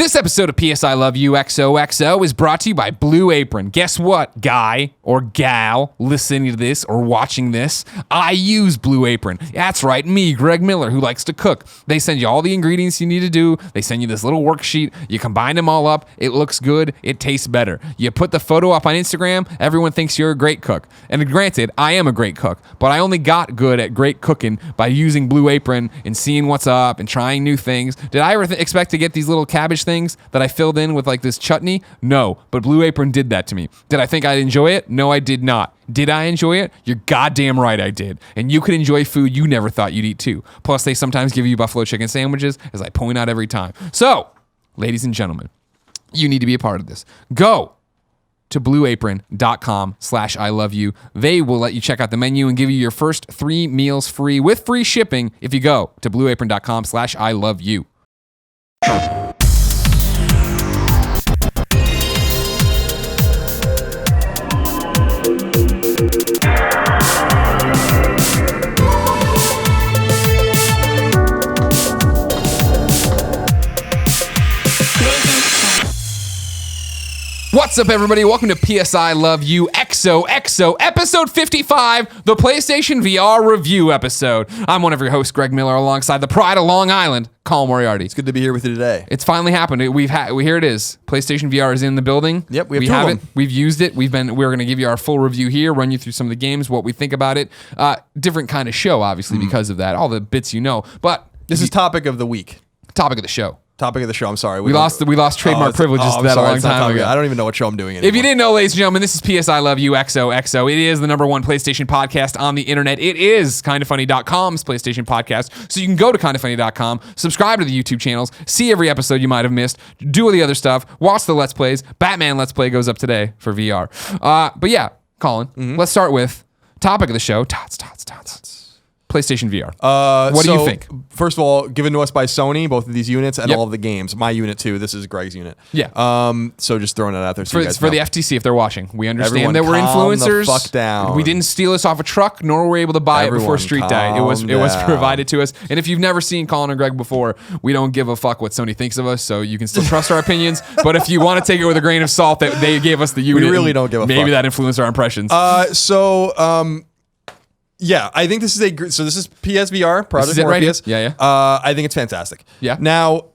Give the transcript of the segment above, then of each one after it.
This episode of PS I Love You XOXO is brought to you by Blue Apron. Guess what, guy or gal listening to this or watching this? I use Blue Apron. That's right, me, Greg Miller, who likes to cook. They send you all the ingredients you need to do. They send you this little worksheet. You combine them all up. It looks good. It tastes better. You put the photo up on Instagram. Everyone thinks you're a great cook. And granted, I am a great cook, but I only got good at great cooking by using Blue Apron and seeing what's up and trying new things. Did I ever expect to get these little cabbage things that I filled in with like this chutney? No, but Blue Apron did that to me. Did I think I'd enjoy it? No, I did not. Did I enjoy it? You're goddamn right I did. And you could enjoy food you never thought you'd eat too. Plus, they sometimes give you buffalo chicken sandwiches, as I point out every time. So, ladies and gentlemen, you need to be a part of this. Go to blueapron.com/I-love-you. They will let you check out the menu and give you your first 3 meals free with free shipping if you go to blueapron.com/I-love-you. What's up, everybody? Welcome to PS I Love You XOXO, episode 55, the PlayStation VR review episode. I'm one of your hosts, Greg Miller, alongside the pride of Long Island, Colin Moriarty. It's good to be here with you today. It's finally happened. Here it is. PlayStation VR is in the building. Yep, we have it. We've used it. We're going to give you our full review here, run you through some of the games, what we think about it. Different kind of show, obviously, because of that. All the bits you know. But this is topic of the week. Topic of the show. Topic of the show. I'm sorry. We lost trademark privileges to that a long time ago. I don't even know what show I'm doing anymore. If you didn't know, ladies and gentlemen, this is PS I Love You XOXO. It is the #1 PlayStation podcast on the internet. It is kindafunny.com's PlayStation podcast. So you can go to kindafunny.com, subscribe to the YouTube channels, see every episode you might have missed, do all the other stuff, watch the Let's Plays. Batman Let's Play goes up today for VR. But yeah, Colin, let's start with topic of the show. Tots. PlayStation VR. What do you think? First of all, given to us by Sony, both of these units and all of the games. My unit too. This is Greg's unit. Yeah. So just throwing it out there. So for the FTC, if they're watching, we understand Everyone that we're influencers. The fuck down. We didn't steal this off a truck, nor were we able to buy it before Street Died. It was provided to us. And if you've never seen Colin or Greg before, we don't give a fuck what Sony thinks of us. So you can still trust our opinions. But if you want to take it with a grain of salt, that they gave us the unit, we really don't give a fuck. Maybe that influenced our impressions. Yeah, I think this is this is PSVR, Project Morpheus. Yeah. I think it's fantastic. Yeah. Now,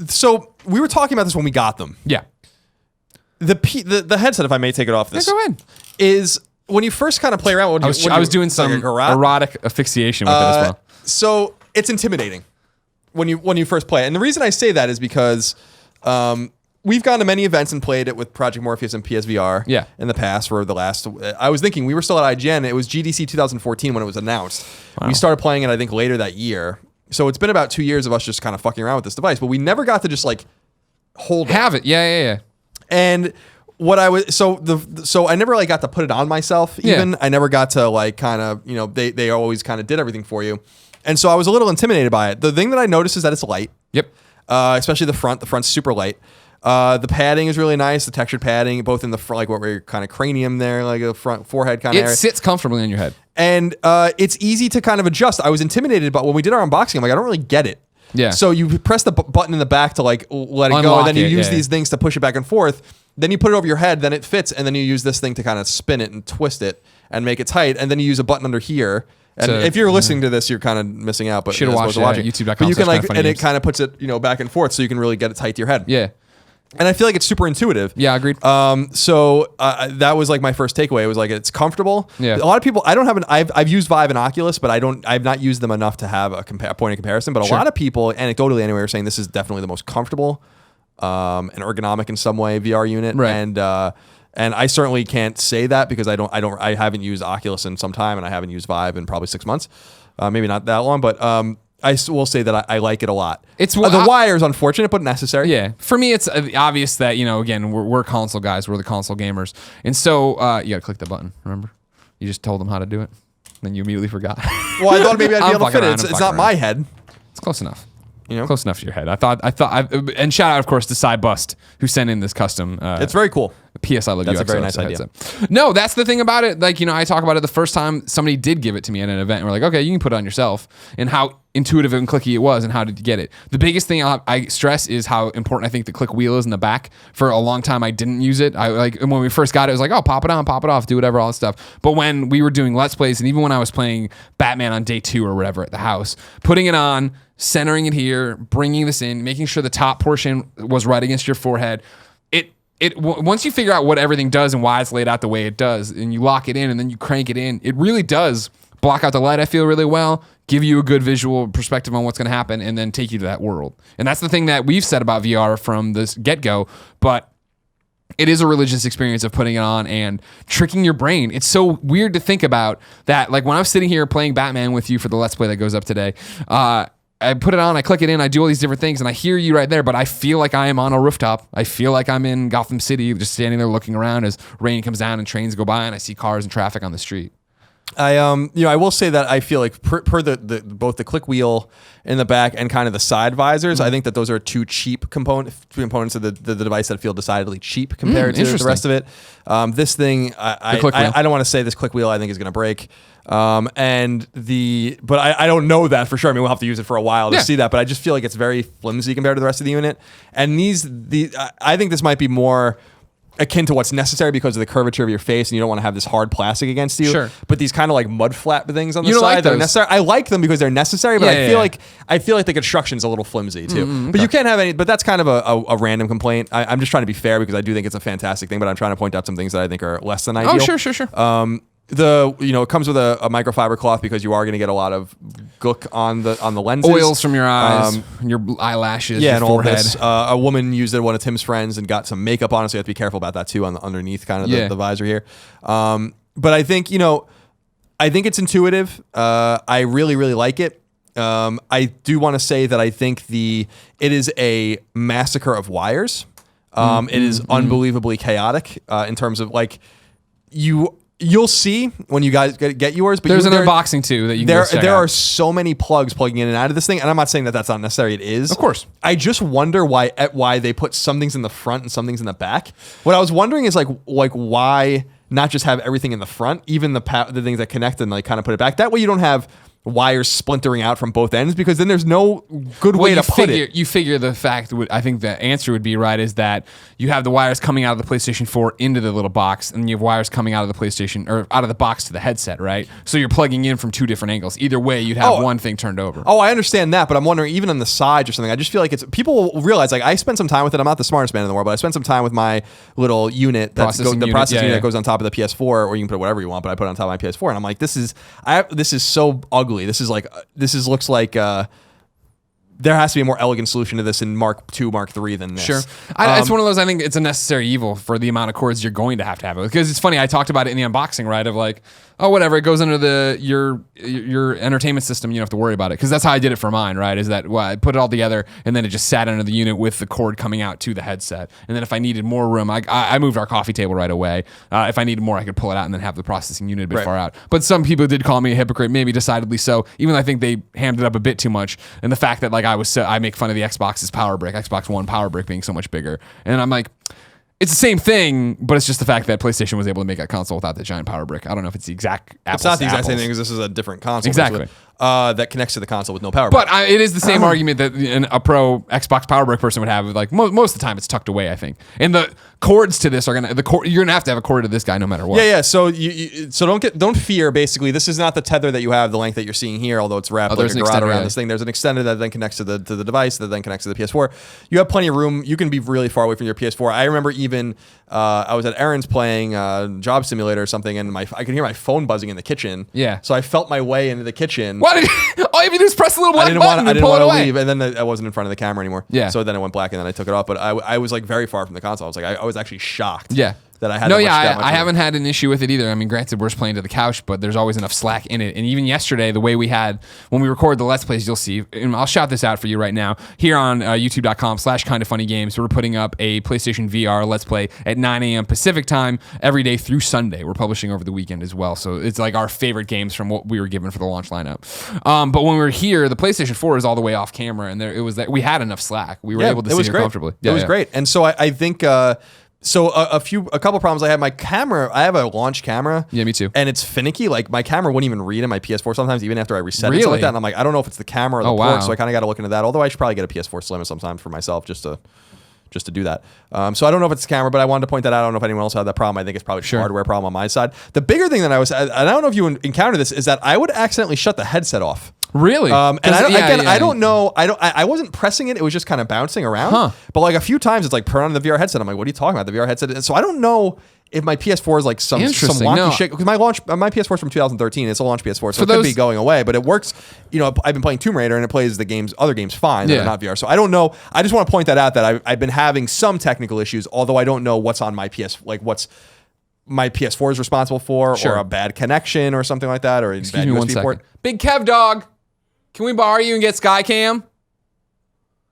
so we were talking about this when we got them. Yeah. The headset, if I may take it off this. Yeah, go ahead. Is when you first kind of play around. I was doing some erotic asphyxiation with it as well. So it's intimidating when you first play it. And the reason I say that is because we've gone to many events and played it with Project Morpheus and PSVR in the past for the last... I was thinking, we were still at IGN. It was GDC 2014 when it was announced. Wow. We started playing it, I think, later that year. So it's been about 2 years of us just kind of fucking around with this device. But we never got to just, like, have it. Yeah. And what I was... So I never, like, got to put it on myself, even. Yeah. I never got to, like, kind of... You know, they always kind of did everything for you. And so I was a little intimidated by it. The thing that I noticed is that it's light. Yep. Especially the front. The front's super light. The padding is really nice. The textured padding, both in the front, like what we're kind of cranium there, like a front forehead kind of area. It sits comfortably on your head. And it's easy to kind of adjust. I was intimidated, but when we did our unboxing, I'm like, I don't really get it. Yeah. So you press the button in the back to like let it go, and then you use these things to push it back and forth. Then you put it over your head, then it fits, and then you use this thing to kind of spin it and twist it and make it tight. And then you use a button under here. And if you're listening to this, you're kind of missing out. But should have watched YouTube.com. But you can and it kind of puts it back and forth, so you can really get it tight to your head. Yeah. And I feel like it's super intuitive. Yeah, agreed. So that was like my first takeaway. It was like it's comfortable. Yeah. A lot of people. I don't have I've used Vive and Oculus, but I've not used them enough to have a point of comparison. But a lot of people, anecdotally anyway, are saying this is definitely the most comfortable and ergonomic in some way VR unit. Right. And I certainly can't say that because I haven't used Oculus in some time, and I haven't used Vive in probably 6 months. Maybe not that long, but. I will say that I like it a lot. The wire is unfortunate, but necessary. Yeah. For me, it's obvious that, again, we're console guys. We're the console gamers. And so you got to click the button, remember? You just told them how to do it. Then you immediately forgot. Well, I thought maybe I'd be able to fit it. It's not my head. It's close enough. Close enough to your head. I thought, and shout out, of course, to Cy Bust, who sent in this custom. It's very cool. P.S. I love you. That's a very nice idea. No, that's the thing about it. Like, I talk about it the first time somebody did give it to me at an event. And we're like, okay, you can put it on yourself, and how intuitive and clicky it was and how did you get it. The biggest thing I stress is how important I think the click wheel is in the back. For a long time, I didn't use it. And when we first got it, it was like, oh, pop it on, pop it off, do whatever, all that stuff. But when we were doing Let's Plays, and even when I was playing Batman on day 2 or whatever at the house, putting it on, centering it here, bringing this in, making sure the top portion was right against your forehead. Once you figure out what everything does and why it's laid out the way it does, and you lock it in and then you crank it in, it really does block out the light, I feel, really well, give you a good visual perspective on what's going to happen, and then take you to that world. And that's the thing that we've said about VR from this get-go, but it is a religious experience of putting it on and tricking your brain. It's so weird to think about that. Like, when I was sitting here playing Batman with you for the Let's Play that goes up today, I put it on, I click it in, I do all these different things, and I hear you right there, but I feel like I am on a rooftop. I feel like I'm in Gotham City, just standing there looking around as rain comes down and trains go by, and I see cars and traffic on the street. I will say that I feel like per both the click wheel in the back and kind of the side visors, I think that those are two components of the device that feel decidedly cheap compared to the rest of it. This thing, I don't want to say this click wheel I think is going to break. But I don't know that for sure. I mean, we'll have to use it for a while to see that, but I just feel like it's very flimsy compared to the rest of the unit. And I think this might be more akin to what's necessary because of the curvature of your face, and you don't want to have this hard plastic against you. Sure. But these kind of like mud flap things on the side that are necessary. I like them because they're necessary, but I feel like the construction's a little flimsy too. But you can't have any. But that's kind of a random complaint. I'm just trying to be fair because I do think it's a fantastic thing, but I'm trying to point out some things that I think are less than ideal. Oh, sure. It comes with a microfiber cloth because you are going to get a lot of gook on the lenses, oils from your eyes, your eyelashes, your and forehead. All this. A woman used it, one of Tim's friends, and got some makeup on it, so you have to be careful about that too on the underneath kind of the visor here. But I think I think it's intuitive. I really like it. I do want to say that I think it is a massacre of wires. It is unbelievably chaotic in terms of like You'll see when you guys get yours, but there's an unboxing too that you can there are so many plugs plugging in and out of this thing, and I'm not saying that that's not necessary. It is, of course. I just wonder why they put some things in the front and some things in the back. What I was wondering is like why not just have everything in the front, even the things that connect, and like kind of put it back. That way you don't have wires splintering out from both ends, because then there's no good way to put it. You figure the fact, I think the answer would be right, is that you have the wires coming out of the PlayStation 4 into the little box, and you have wires coming out of the PlayStation, or out of the box to the headset, right? So you're plugging in from two different angles. Either way, you'd have one thing turned over. Oh, I understand that, but I'm wondering, even on the sides or something, I just feel like people will realize, like, I spent some time with it. I'm not the smartest man in the world, but I spent some time with my little unit, the processing unit that goes on top of the PS4, or you can put whatever you want, but I put it on top of my PS4, and I'm like, this is so ugly. This looks like there has to be a more elegant solution to this in Mark II, Mark III than this. Sure. It's one of those, I think it's a necessary evil for the amount of cords you're going to have it. Because it's funny, I talked about it in the unboxing, right? Of like, oh, whatever, it goes under your entertainment system, you don't have to worry about it. Because that's how I did it for mine, right? Is that, I put it all together, and then it just sat under the unit with the cord coming out to the headset. And then if I needed more room, I moved our coffee table right away. If I needed more, I could pull it out and then have the processing unit a bit far out. But some people did call me a hypocrite, maybe decidedly so, even though I think they hammed it up a bit too much. And the fact that like I make fun of the Xbox's power brick, Xbox One power brick being so much bigger. And I'm like, it's the same thing, but it's just the fact that PlayStation was able to make a console without the giant power brick. I don't know if it's the exact apples. It's not the exact same thing, because this is a different console. Exactly. That connects to the console with no power brick. But it is the same argument that a pro Xbox power brick person would have. Like most of the time, it's tucked away, I think. And the cords to this you're gonna have to have a cord to this guy no matter what. Yeah. So don't fear. Basically, this is not the tether that you have, the length that you're seeing here. Although it's wrapped like a garrote around this thing. There's an extender that then connects to the device, that then connects to the PS4. You have plenty of room. You can be really far away from your PS4. I remember even I was at Aaron's playing Job Simulator or something, and I could hear my phone buzzing in the kitchen. Yeah. So I felt my way into the kitchen. All you have to do is press the little black button and pull it away. I didn't want to leave, and then I wasn't in front of the camera anymore. Yeah. So then it went black, and then I took it off. But I was like very far from the console. I was like, I was actually shocked. Yeah. That I had. I haven't had an issue with it either. I mean, granted, we're just playing to the couch, but there's always enough slack in it. And even yesterday, the way we had when we record the Let's Plays, you'll see, and I'll shout this out for you right now here on youtube.com/kindafunnygames. We're putting up a PlayStation VR Let's Play at 9 a.m. Pacific time every day through Sunday. We're publishing over the weekend as well, so it's like our favorite games from what we were given for the launch lineup. But when we were here, the PlayStation 4 is all the way off camera, and it was that we had enough slack. We were able to sit here comfortably. It was great, and so I think. So a couple problems I had. My camera, I have a launch camera. Yeah, me too. And it's finicky. Like my camera wouldn't even read in my PS4 sometimes, even after I reset it, stuff like that. And I'm like, I don't know if it's the camera or the port, so I kind of got to look into that. Although I should probably get a PS4 Slim sometimes for myself just to do that. So I don't know if it's the camera, but I wanted to point that out. I don't know if anyone else had that problem. I think it's probably just a hardware problem on my side. The bigger thing that I don't know if you encountered this, is that I would accidentally shut the headset off. Really? And I don't know. I wasn't pressing it. It was just kind of bouncing around. But like a few times, it's like put on the VR headset. I'm like, what are you talking about? The VR headset. And so I don't know if my PS4 is like some wonky shit, because my PS4 is from 2013. It's a launch PS4, so it could be going away. But it works. You know, I've been playing Tomb Raider and it plays other games fine. That are not VR. So I don't know. I just want to point that out, that I've been having some technical issues. Although I don't know what's on my what's my PS4 is responsible for, or a bad connection or something like that, or a bad USB port. Big Kev dog. Can we borrow you and get Skycam?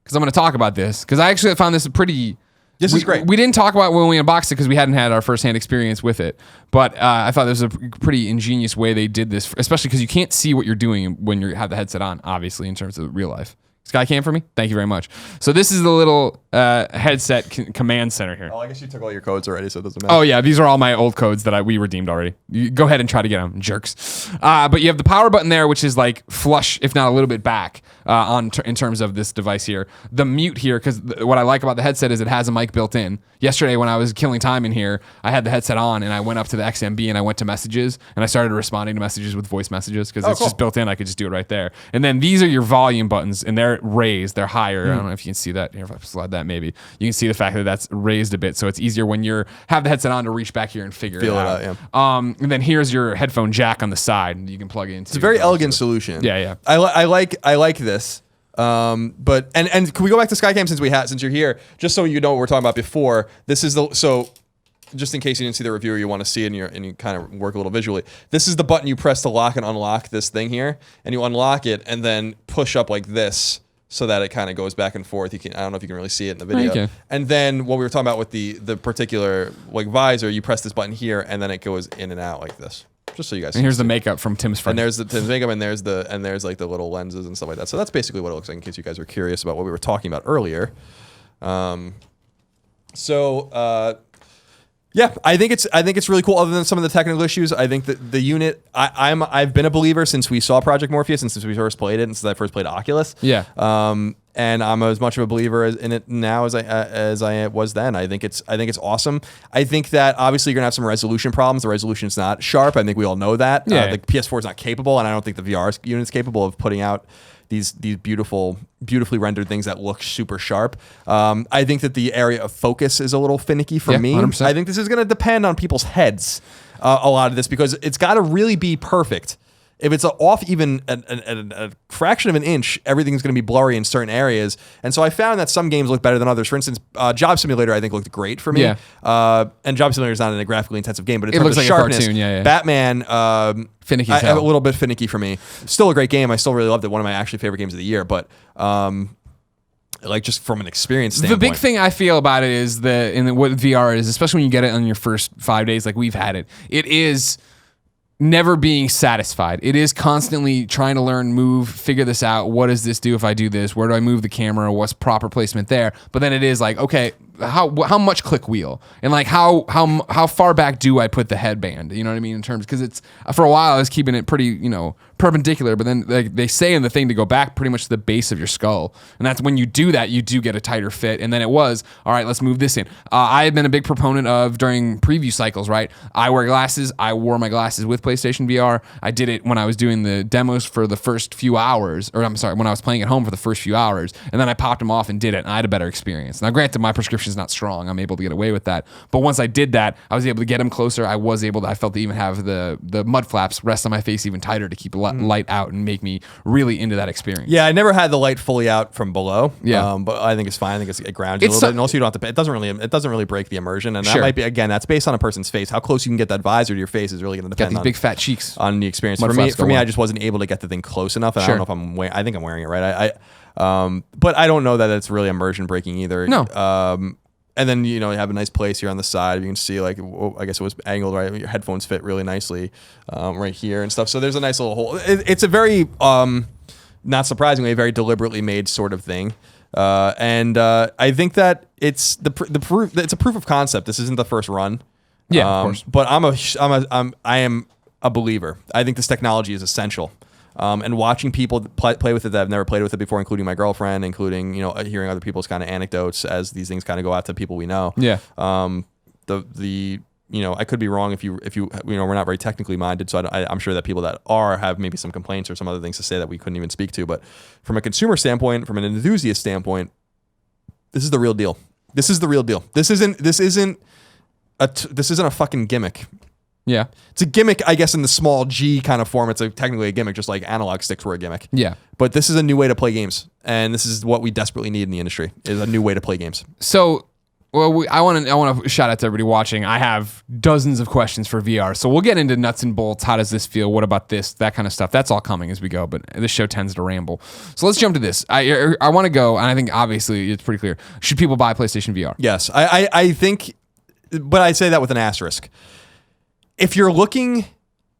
Because I'm going to talk about this. Because I actually found this pretty... This is great. We didn't talk about it when we unboxed it because we hadn't had our firsthand experience with it. But I thought this was a pretty ingenious way they did this, especially because you can't see what you're doing when you have the headset on, obviously, in terms of real life. Skycam for me? Thank you very much. So this is the little headset command center here. Oh, I guess you took all your codes already, so it doesn't matter. Oh, yeah. These are all my old codes that we redeemed already. You go ahead and try to get them, jerks. But you have the power button there, which is like flush, if not a little bit back in terms of this device here. The mute here, because what I like about the headset is it has a mic built in. Yesterday, when I was killing time in here, I had the headset on, and I went up to the XMB, and I went to messages, and I started responding to messages with voice messages, because it's just built in. I could just do it right there. And then these are your volume buttons, and they're raised. They're higher. I don't know if you can see that. Here, if I slide that, maybe you can see the fact that that's raised a bit, so it's easier when you have the headset on to reach back here and figure it out. And then here's your headphone jack on the side. You can plug it into. It's a very elegant solution. Yeah. I like this. But can we go back to Skycam since you're here, just so you know what we're talking about before? This is just in case you didn't see the review or you want to see it and you kind of work a little visually. This is the button you press to lock and unlock this thing here, and you unlock it and then push up like this, so that it kind of goes back and forth. I don't know if you can really see it in the video. Okay. And then what we were talking about with the particular like visor, you press this button here and then it goes in and out like this. Just so you guys. And here's the makeup from Tim's friend. And there's the Tim's makeup, and there's like the little lenses and stuff like that. So that's basically what it looks like, in case you guys were curious about what we were talking about earlier. Yeah, I think it's really cool. Other than some of the technical issues, I think that the unit. I've been a believer since we saw Project Morpheus, and since we first played it, and since I first played Oculus. Yeah. And I'm as much of a believer in it now as I was then. I think it's awesome. I think that obviously you're gonna have some resolution problems. The resolution's not sharp. I think we all know that. Yeah. The PS4 is not capable, and I don't think the VR unit's capable of putting out these beautifully rendered things that look super sharp. I think that the area of focus is a little finicky for me. 100%. I think this is going to depend on people's heads, a lot of this, because it's got to really be perfect. If it's off even a fraction of an inch, everything's going to be blurry in certain areas. And so I found that some games look better than others. For instance, Job Simulator, I think, looked great for me. Yeah. And Job Simulator is not a graphically intensive game, but in terms looks of like sharpness, a cartoon. Yeah. Batman, finicky as hell. a little bit finicky for me. Still a great game. I still really loved it. One of my actually favorite games of the year. But like just from an experience standpoint. The big thing I feel about it is what VR is, especially when you get it on your first 5 days, like we've had it. It is never being satisfied. It is constantly trying to learn, move, figure this out. What does this do if I do this? Where do I move the camera? What's proper placement there? But then it is like, okay, how much click wheel, and like how far back do I put the headband? You know what I mean? In terms, because it's for a while I was keeping it pretty perpendicular, but then like they say in the thing to go back pretty much to the base of your skull, and that's when you do that, you do get a tighter fit. And then it was all right. Let's move this in. I have been a big proponent of during preview cycles. Right, I wear glasses. I wore my glasses with PlayStation VR. I did it when I was doing the demos for the first few hours, or I'm sorry, when I was playing at home for the first few hours, and then I popped them off and did it, and I had a better experience. Now, granted, my prescription is not strong. I'm able to get away with that. But once I did that, I was able to get them closer. I felt to even have the mud flaps rest on my face even tighter to keep light out and make me really into that experience. Yeah, I never had the light fully out from below. Yeah. But I think it's fine. I think it grounds you a little bit. And also you don't have to, it doesn't really break the immersion. And that might be, again, that's based on a person's face. How close you can get that visor to your face is really going to depend on big fat cheeks on the experience. For me, I just wasn't able to get the thing close enough. And I don't know if I think I'm wearing it right. But I don't know that it's really immersion breaking either. No. And then, you have a nice place here on the side. You can see, like, I guess it was angled right. Your headphones fit really nicely right here and stuff. So there's a nice little hole. It's a very, not surprisingly, a very deliberately made sort of thing. I think that it's the proof. It's a proof of concept. This isn't the first run. Yeah, of course. But I am a believer. I think this technology is essential. And watching people play with it that have never played with it before, including my girlfriend, including hearing other people's kind of anecdotes as these things kind of go out to people we know. Yeah. I could be wrong if you we're not very technically minded, so I'm sure that people that have maybe some complaints or some other things to say that we couldn't even speak to. But from a consumer standpoint, from an enthusiast standpoint, this is the real deal. This is the real deal. This isn't a fucking gimmick. Yeah. It's a gimmick, I guess, in the small G kind of form. It's technically a gimmick, just like analog sticks were a gimmick. Yeah. But this is a new way to play games, and this is what we desperately need in the industry, is a new way to play games. So, I want to shout out to everybody watching. I have dozens of questions for VR, so we'll get into nuts and bolts. How does this feel? What about this? That kind of stuff. That's all coming as we go, but this show tends to ramble. So let's jump to this. I want to go, and I think obviously it's pretty clear. Should people buy PlayStation VR? Yes. I think, but I say that with an asterisk. If you're looking,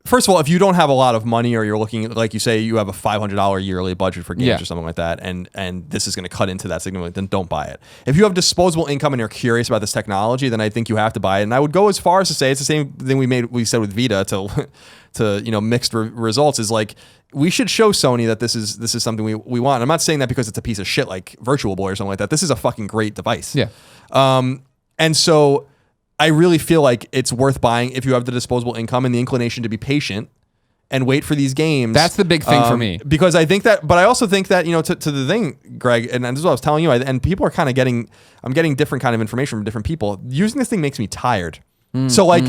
first of all, if you don't have a lot of money, or you're looking, like you say, you have a $500 yearly budget for games or something like that, and this is going to cut into that significantly, then don't buy it. If you have disposable income and you're curious about this technology, then I think you have to buy it. And I would go as far as to say it's the same thing we said with Vita to mixed results, is like, we should show Sony that this is something we want. I'm not saying that because it's a piece of shit like Virtual Boy or something like that. This is a fucking great device. Yeah. And so I really feel like it's worth buying if you have the disposable income and the inclination to be patient and wait for these games. That's the big thing for me. Because I think that, but I also think that, to the thing, Greg, and this is what I was telling you, and people are kind of I'm getting different kind of information from different people. Using this thing makes me tired. So I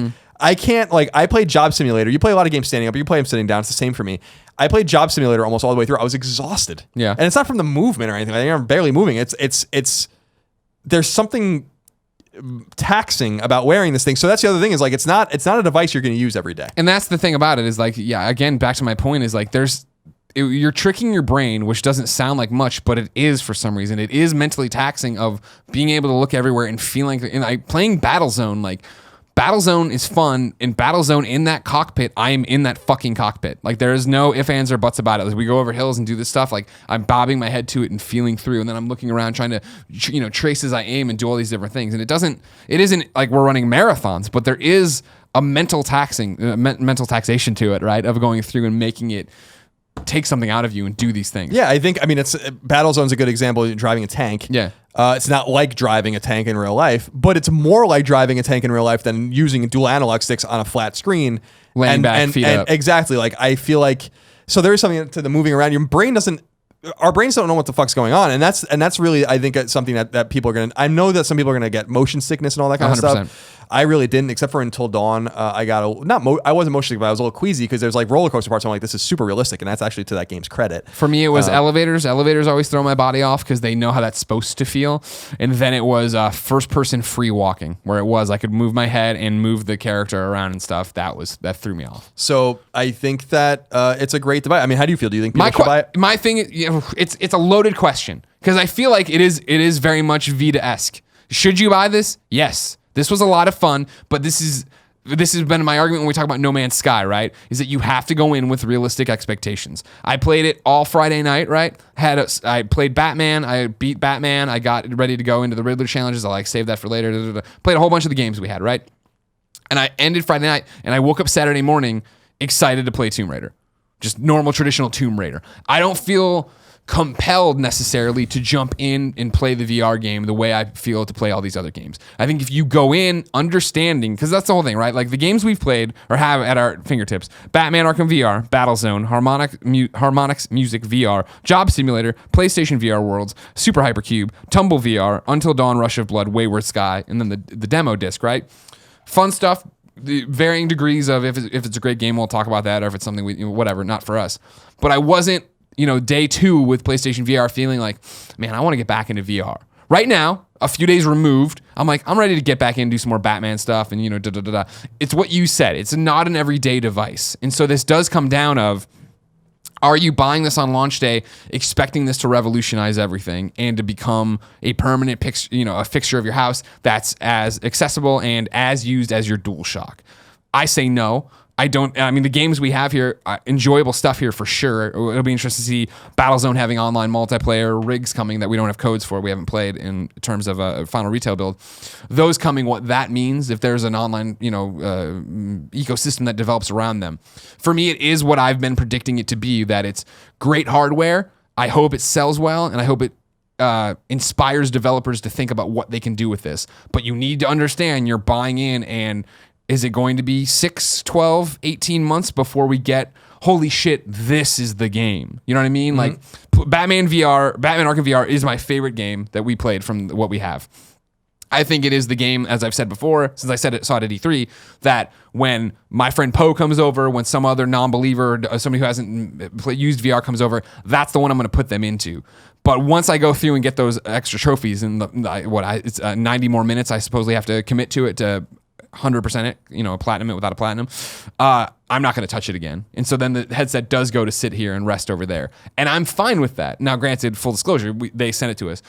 can't, I play Job Simulator. You play a lot of games standing up, you play them sitting down. It's the same for me. I played Job Simulator almost all the way through. I was exhausted. Yeah. And it's not from the movement or anything. I'm barely moving. It's there's something taxing about wearing this thing. So that's the other thing, is it's not a device you're going to use every day. And that's the thing about it, is again, back to my point, is you're tricking your brain, which doesn't sound like much, but it is for some reason. It is mentally taxing of being able to look everywhere and feeling, and playing Battlezone, Battlezone is fun. In Battlezone, in that cockpit, I am in that fucking cockpit. There is no ifs, ands, or buts about it. We go over hills and do this stuff. I'm bobbing my head to it and feeling through, and then I'm looking around trying to, trace as I aim and do all these different things. And it isn't like we're running marathons, but there is a mental taxation to it, right? Of going through and making it take something out of you and do these things. Yeah, it's Battlezone's a good example of driving a tank. Yeah. It's not like driving a tank in real life, but it's more like driving a tank in real life than using dual analog sticks on a flat screen. Laying back, feet up. Exactly. I feel like, so there is something to the moving around. Our brains don't know what the fuck's going on. And that's really, I think, something that people are going to, I know that some people are going to get motion sickness and all that kind 100%. Of stuff. I really didn't, except for Until Dawn. I wasn't motion sick, but I was a little queasy because there's roller coaster parts. I'm like, this is super realistic. And that's actually to that game's credit. For me, it was elevators. Elevators always throw my body off because they know how that's supposed to feel. And then it was first person free walking, where it was, I could move my head and move the character around and stuff. That threw me off. So I think that it's a great device. I mean, how do you feel? Do you think people should buy it? My thing, it's a loaded question, because I feel like it is very much Vita-esque. Should you buy this? Yes. This was a lot of fun, but this has been my argument when we talk about No Man's Sky, right? Is that you have to go in with realistic expectations. I played it all Friday night, right? I played Batman. I beat Batman. I got ready to go into the Riddler challenges. I save that for later. Played a whole bunch of the games we had, right? And I ended Friday night, and I woke up Saturday morning excited to play Tomb Raider. Just normal, traditional Tomb Raider. I don't feel compelled necessarily to jump in and play the VR game the way I feel to play all these other games. I think if you go in understanding, because that's the whole thing, right? The games we've played or have at our fingertips: Batman Arkham VR, Battlezone, Harmonix Music VR, Job Simulator, PlayStation VR Worlds, Super Hypercube, Tumble VR, Until Dawn, Rush of Blood, Wayward Sky, and then the demo disc, right? Fun stuff. The varying degrees of if it's a great game, we'll talk about that, or if it's something whatever, not for us. But I wasn't, day 2 with PlayStation VR feeling like, man, I want to get back into VR. Right now, a few days removed, I'm ready to get back in and do some more Batman stuff and, It's what you said. It's not an everyday device. And so this does come down of, are you buying this on launch day, expecting this to revolutionize everything and to become a permanent a fixture of your house that's as accessible and as used as your DualShock? I say no. the games we have here, enjoyable stuff here for sure. It'll be interesting to see Battlezone having online multiplayer, rigs coming that we don't have codes for, we haven't played in terms of a final retail build. Those coming, what that means, if there's an online, ecosystem that develops around them. For me, it is what I've been predicting it to be, that it's great hardware. I hope it sells well, and I hope it inspires developers to think about what they can do with this. But you need to understand you're buying in, and is it going to be 6, 12, 18 months before we get, holy shit, this is the game? You know what I mean? Like, Batman Arkham VR is my favorite game that we played from what we have. I think it is the game, as I've said before, since I saw it at E3, that when my friend Poe comes over, when some other non-believer, somebody who hasn't used VR comes over, that's the one I'm going to put them into. But once I go through and get those extra trophies, and it's 90 more minutes I supposedly have to commit to it to 100% it, platinum it without a platinum, I'm not going to touch it again. And so then the headset does go to sit here and rest over there. And I'm fine with that. Now, granted, full disclosure, they sent it to us.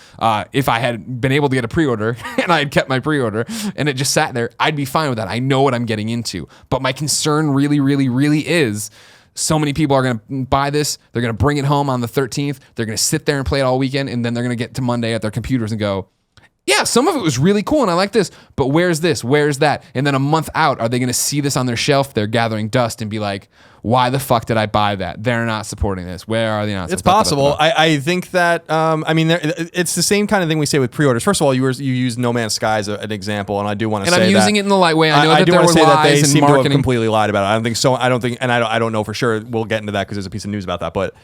If I had been able to get a pre-order and I had kept my pre-order and it just sat there, I'd be fine with that. I know what I'm getting into. But my concern really, really, really is, so many people are going to buy this. They're going to bring it home on the 13th. They're going to sit there and play it all weekend. And then they're going to get to Monday at their computers and go, yeah, some of it was really cool and I like this, but where's this? Where's that? And then a month out, are they going to see this on their shelf? They're gathering dust and be like, why the fuck did I buy that? They're not supporting this. Where are they not? It's possible. I think that, it's the same kind of thing we say with pre-orders. First of all, you used No Man's Sky as an example, and I do want to say that. And I'm using it in the light way. I know that there were lies that they and seem marketing. to have completely lied about it. I don't think so. I don't know for sure. We'll get into that because there's a piece of news about that, but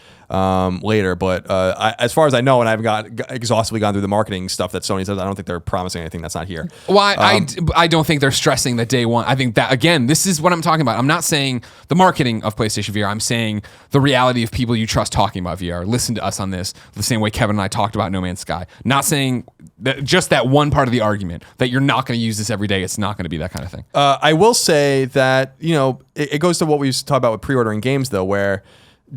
later. But as far as I know, and I've exhaustively gone through the marketing stuff that Sony says, I don't think they're promising anything that's not here. Well, I don't think they're stressing that day one. I think that, again, this is what I'm talking about. I'm not saying the marketing of PlayStation VR. I'm saying the reality of people you trust talking about VR. Listen to us on this the same way Kevin and I talked about No Man's Sky. Not saying that just that one part of the argument that you're not going to use this every day. It's not going to be that kind of thing. I will say that, it goes to what we used to talk about with pre-ordering games, though, where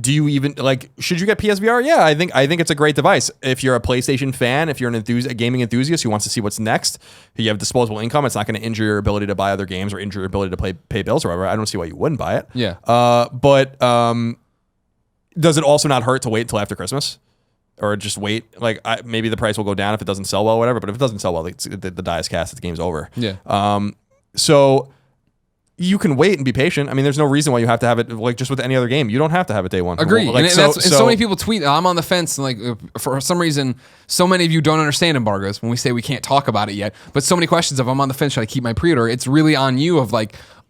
do you even, should you get PSVR? Yeah, I think it's a great device. If you're a PlayStation fan, if you're a gaming enthusiast who wants to see what's next, you have disposable income, it's not going to injure your ability to buy other games or injure your ability to pay bills or whatever. I don't see why you wouldn't buy it. Yeah. But does it also not hurt to wait until after Christmas? Or just wait? Maybe the price will go down if it doesn't sell well or whatever, but if it doesn't sell well, the die is cast, the game's over. Yeah. So you can wait and be patient. I mean, there's no reason why you have to have it just with any other game. You don't have to have it day one. Agree. So many people tweet, I'm on the fence. For some reason, so many of you don't understand embargoes when we say we can't talk about it yet. But so many questions of I'm on the fence, should I keep my pre-order? It's really on you of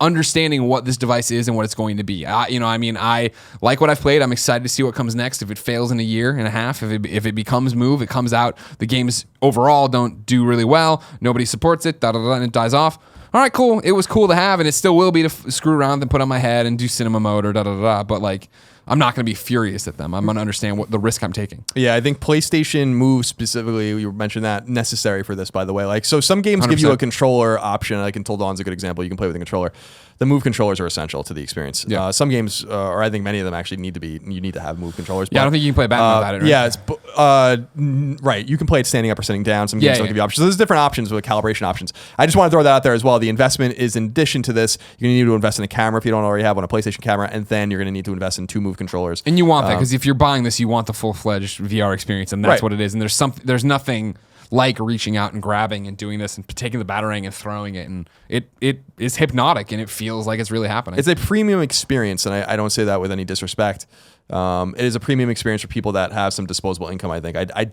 understanding what this device is and what it's going to be. I like what I've played. I'm excited to see what comes next. If it fails in a year and a half, if it becomes Move, it comes out, the games overall don't do really well, nobody supports it, and it dies off. All right, cool. It was cool to have, and it still will be to screw around and put on my head and do cinema mode or But I'm not going to be furious at them. I'm going to understand what the risk I'm taking. Yeah, I think PlayStation Move specifically, you mentioned that, necessary for this, by the way. So some games 100%. Give you a controller option. Until Dawn's a good example. You can play with a controller. The Move controllers are essential to the experience. Yeah. Some games, or I think many of them actually you need to have Move controllers. Yeah, I don't think you can play Batman without it. Right? Yeah, right. You can play it standing up or sitting down. Some games don't give you options. So there's different options with calibration options. I just want to throw that out there as well. The investment is in addition to this, you're going to need to invest in a camera if you don't already have one, a PlayStation camera, and then you're going to need to invest in 2 Move controllers. And you want that because if you're buying this, you want the full-fledged VR experience, and that's what it is. And there's nothing like reaching out and grabbing and doing this and taking the Batarang and throwing it, and it is hypnotic and it feels like it's really happening. It's a premium experience, and I don't say that with any disrespect. It is a premium experience for people that have some disposable income. I think I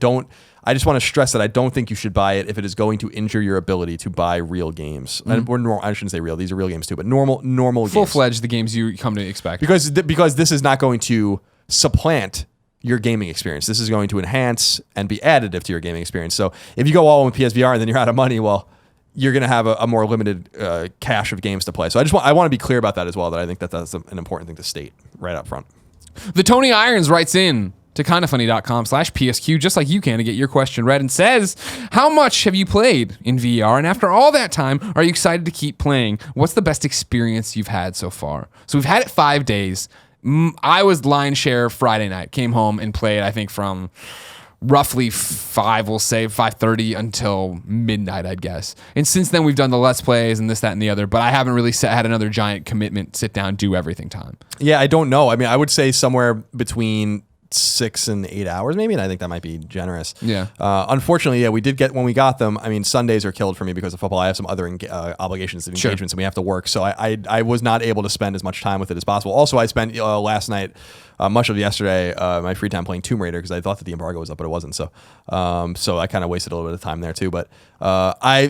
just want to stress that I don't think you should buy it if it is going to injure your ability to buy real games. Mm-hmm. I shouldn't say real; these are real games too, but normal games. Full-fledged, the games you come to expect. Because this is not going to supplant your gaming experience. This is going to enhance and be additive to your gaming experience. So if you go all in with PSVR and then you're out of money, well, you're going to have a more limited cache of games to play. So I want to be clear about that as well, that I think that's an important thing to state right up front. The Tony Irons writes in to kindafunny.com/PSQ, just like you can, to get your question read, and says, how much have you played in VR? And after all that time, are you excited to keep playing? What's the best experience you've had so far? So we've had it 5 days. I was line share Friday night, came home and played, I think, from roughly 5:30 until midnight, I'd guess. And since then, we've done the Let's Plays and this, that, and the other, but I haven't really had another giant commitment, sit down, do everything time. Yeah, I don't know. I mean, I would say somewhere between 6 and 8 hours maybe, and I think that might be generous. Yeah. Unfortunately, we did get, when we got them, I mean, Sundays are killed for me because of football. I have some other obligations and engagements, and we have to work, so I was not able to spend as much time with it as possible. Also, I spent last night, much of yesterday, my free time playing Tomb Raider because I thought that the embargo was up, but it wasn't. So I kind of wasted a little bit of time there too. But I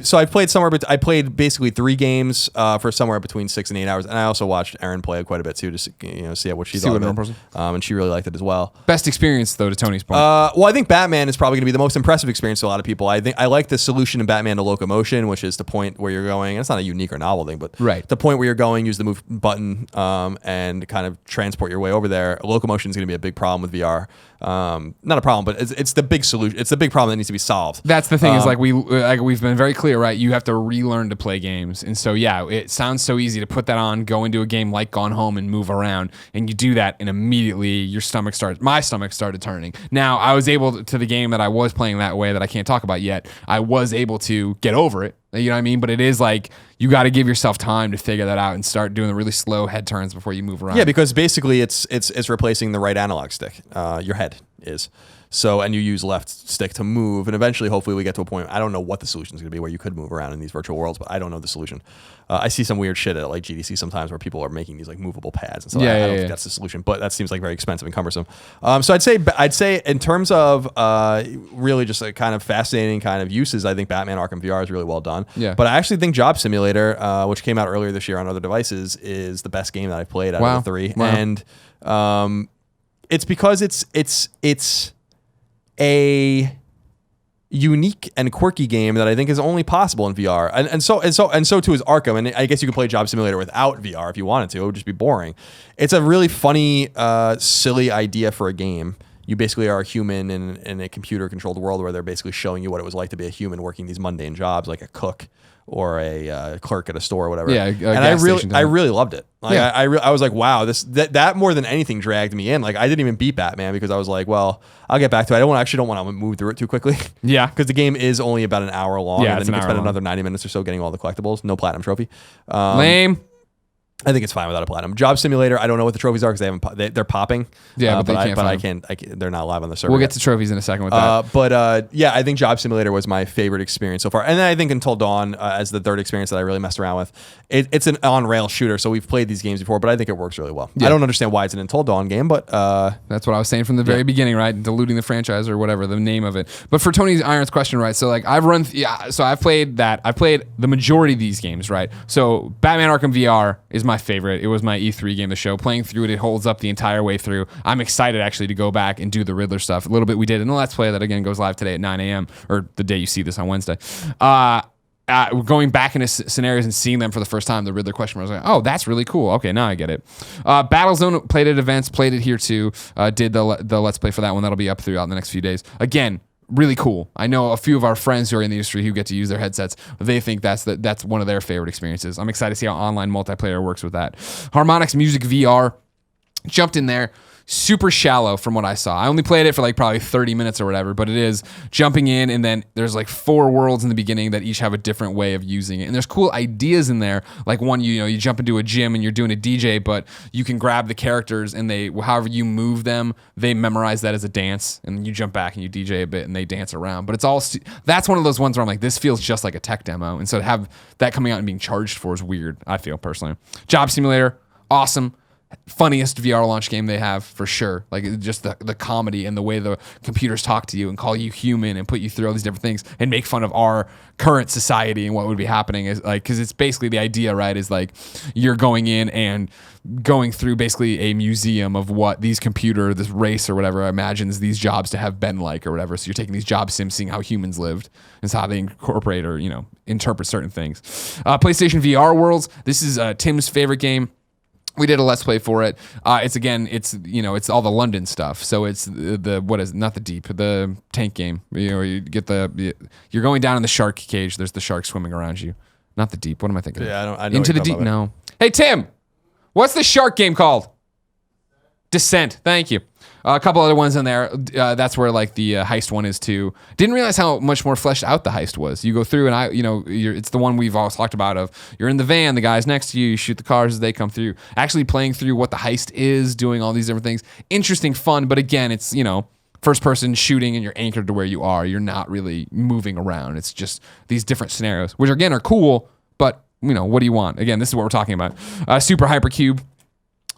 played basically 3 games for somewhere between 6 and 8 hours, and I also watched Erin play quite a bit too to see what she thought of it. And she really liked it as well. Best experience though, to Tony's point. Well, I think Batman is probably going to be the most impressive experience to a lot of people. I think I like the solution in Batman to locomotion, which is the point where you're going. And it's not a unique or novel thing, but the point where you're going, use the move button and kind of transport your way over there. Locomotion is going to be a big problem with VR. Not a problem, but it's the big solution. It's the big problem that needs to be solved. That's the thing is we've been very clear, right? You have to relearn to play games, and so it sounds so easy to put that on, go into a game like Gone Home, and move around, and you do that, and immediately my stomach started turning. Now I was able to the game that I was playing that way that I can't talk about yet. I was able to get over it. You know what I mean? But it is like you got to give yourself time to figure that out and start doing the really slow head turns before you move around. Yeah, because basically it's replacing the right analog stick. Your head is. So, and you use left stick to move, and eventually, hopefully, we get to a point. I don't know what the solution is going to be where you could move around in these virtual worlds, but I don't know the solution. I see some weird shit at like GDC sometimes where people are making these like movable pads, and so I don't think that's the solution. But that seems like very expensive and cumbersome. So I'd say in terms of really just like kind of fascinating kind of uses, I think Batman Arkham VR is really well done. Yeah. But I actually think Job Simulator, which came out earlier this year on other devices, is the best game that I've played out of the 3, and it's because it's a unique and quirky game that I think is only possible in VR, and so too is Arkham. And I guess you could play Job Simulator without VR if you wanted to. It would just be boring. It's a really funny, silly idea for a game. You basically are a human in a computer-controlled world where they're basically showing you what it was like to be a human working these mundane jobs, like a cook or a clerk at a store or whatever. Yeah, and I really loved it. Like, I was like, wow, that more than anything dragged me in. Like, I didn't even beat Batman because I was like, well, I'll get back to it. I don't want to move through it too quickly. Yeah, because the game is only about an hour long. Yeah, and then you can spend another 90 minutes or so getting all the collectibles. No platinum trophy. Lame. I think it's fine without a platinum. Job Simulator, I don't know what the trophies are because they're popping. Yeah, but I can't. They're not live on the server. We'll get to trophies in a second with that. But I think Job Simulator was my favorite experience so far. And then I think Until Dawn as the third experience that I really messed around with. It's an on-rail shooter, so we've played these games before, but I think it works really well. Yeah. I don't understand why it's an Until Dawn game, but that's what I was saying from the very beginning, right? Diluting the franchise or whatever the name of it. But for Tony's Irons question, right? So like I've played that. I've played the majority of these games, right? So Batman Arkham VR is my favorite. It was my E3 game of the show. Playing through it holds up the entire way through. I'm excited actually to go back and do the Riddler stuff. A little bit we did in the Let's Play that again goes live today at 9 a.m. or the day you see this on Wednesday. Going back into scenarios and seeing them for the first time, the Riddler question, I was like, oh, that's really cool. Okay, now I get it. Battlezone played at events, played it here too. Did the Let's Play for that one. That'll be up throughout the next few days. Again, really cool. I know a few of our friends who are in the industry who get to use their headsets. They think that's one of their favorite experiences. I'm excited to see how online multiplayer works with that. Harmonix Music VR, jumped in there. Super shallow from what I saw. I only played it for like probably 30 minutes or whatever, but it is jumping in, and then there's like 4 worlds in the beginning that each have a different way of using it. And there's cool ideas in there. Like one, you jump into a gym and you're doing a DJ, but you can grab the characters and however you move them, they memorize that as a dance, and you jump back and you DJ a bit and they dance around. But it's all that's one of those ones where I'm like, this feels just like a tech demo. And so to have that coming out and being charged for is weird, I feel personally. Job Simulator, awesome. Funniest VR launch game they have for sure. Like just the comedy and the way the computers talk to you and call you human and put you through all these different things and make fun of our current society and what would be happening is like, because it's basically the idea, right, is like you're going in and going through basically a museum of what this race or whatever imagines these jobs to have been like or whatever. So you're taking these job sims, seeing how humans lived and how they incorporate or interpret certain things. PlayStation VR Worlds. This is Tim's favorite game. We did a Let's Play for it. It's all the London stuff. So it's not the Deep, the tank game. You get you're going down in the shark cage. There's the shark swimming around you. Not the Deep. What am I thinking? Yeah, I know. Into the Deep. No. Hey Tim, what's the shark game called? Descent. Thank you. A couple other ones in there. That's where like the heist one is too. Didn't realize how much more fleshed out the heist was. You go through and it's the one we've always talked about of you're in the van, the guy's next to you, you shoot the cars as they come through. Actually playing through what the heist is, doing all these different things. Interesting, fun, but again, it's, first person shooting and you're anchored to where you are. You're not really moving around. It's just these different scenarios, which again are cool, but what do you want? Again, this is what we're talking about. Super Hypercube.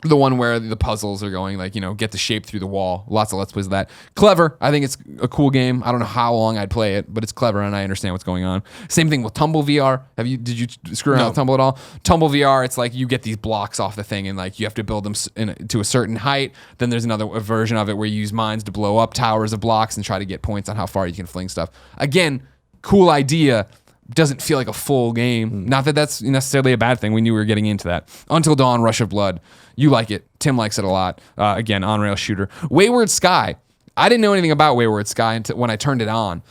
The one where the puzzles are going, get the shape through the wall. Lots of Let's Plays of that. Clever. I think it's a cool game. I don't know how long I'd play it, but it's clever and I understand what's going on. Same thing with Tumble VR. Did you screw around with Tumble at all? Tumble VR, it's like you get these blocks off the thing and like you have to build them to a certain height. Then there's another version of it where you use mines to blow up towers of blocks and try to get points on how far you can fling stuff. Again, cool idea. Doesn't feel like a full game. Not that that's necessarily a bad thing. We knew we were getting into that. Until Dawn, Rush of Blood. You like it. Tim likes it a lot. Again, on-rail shooter. Wayward Sky. I didn't know anything about Wayward Sky until when I turned it on.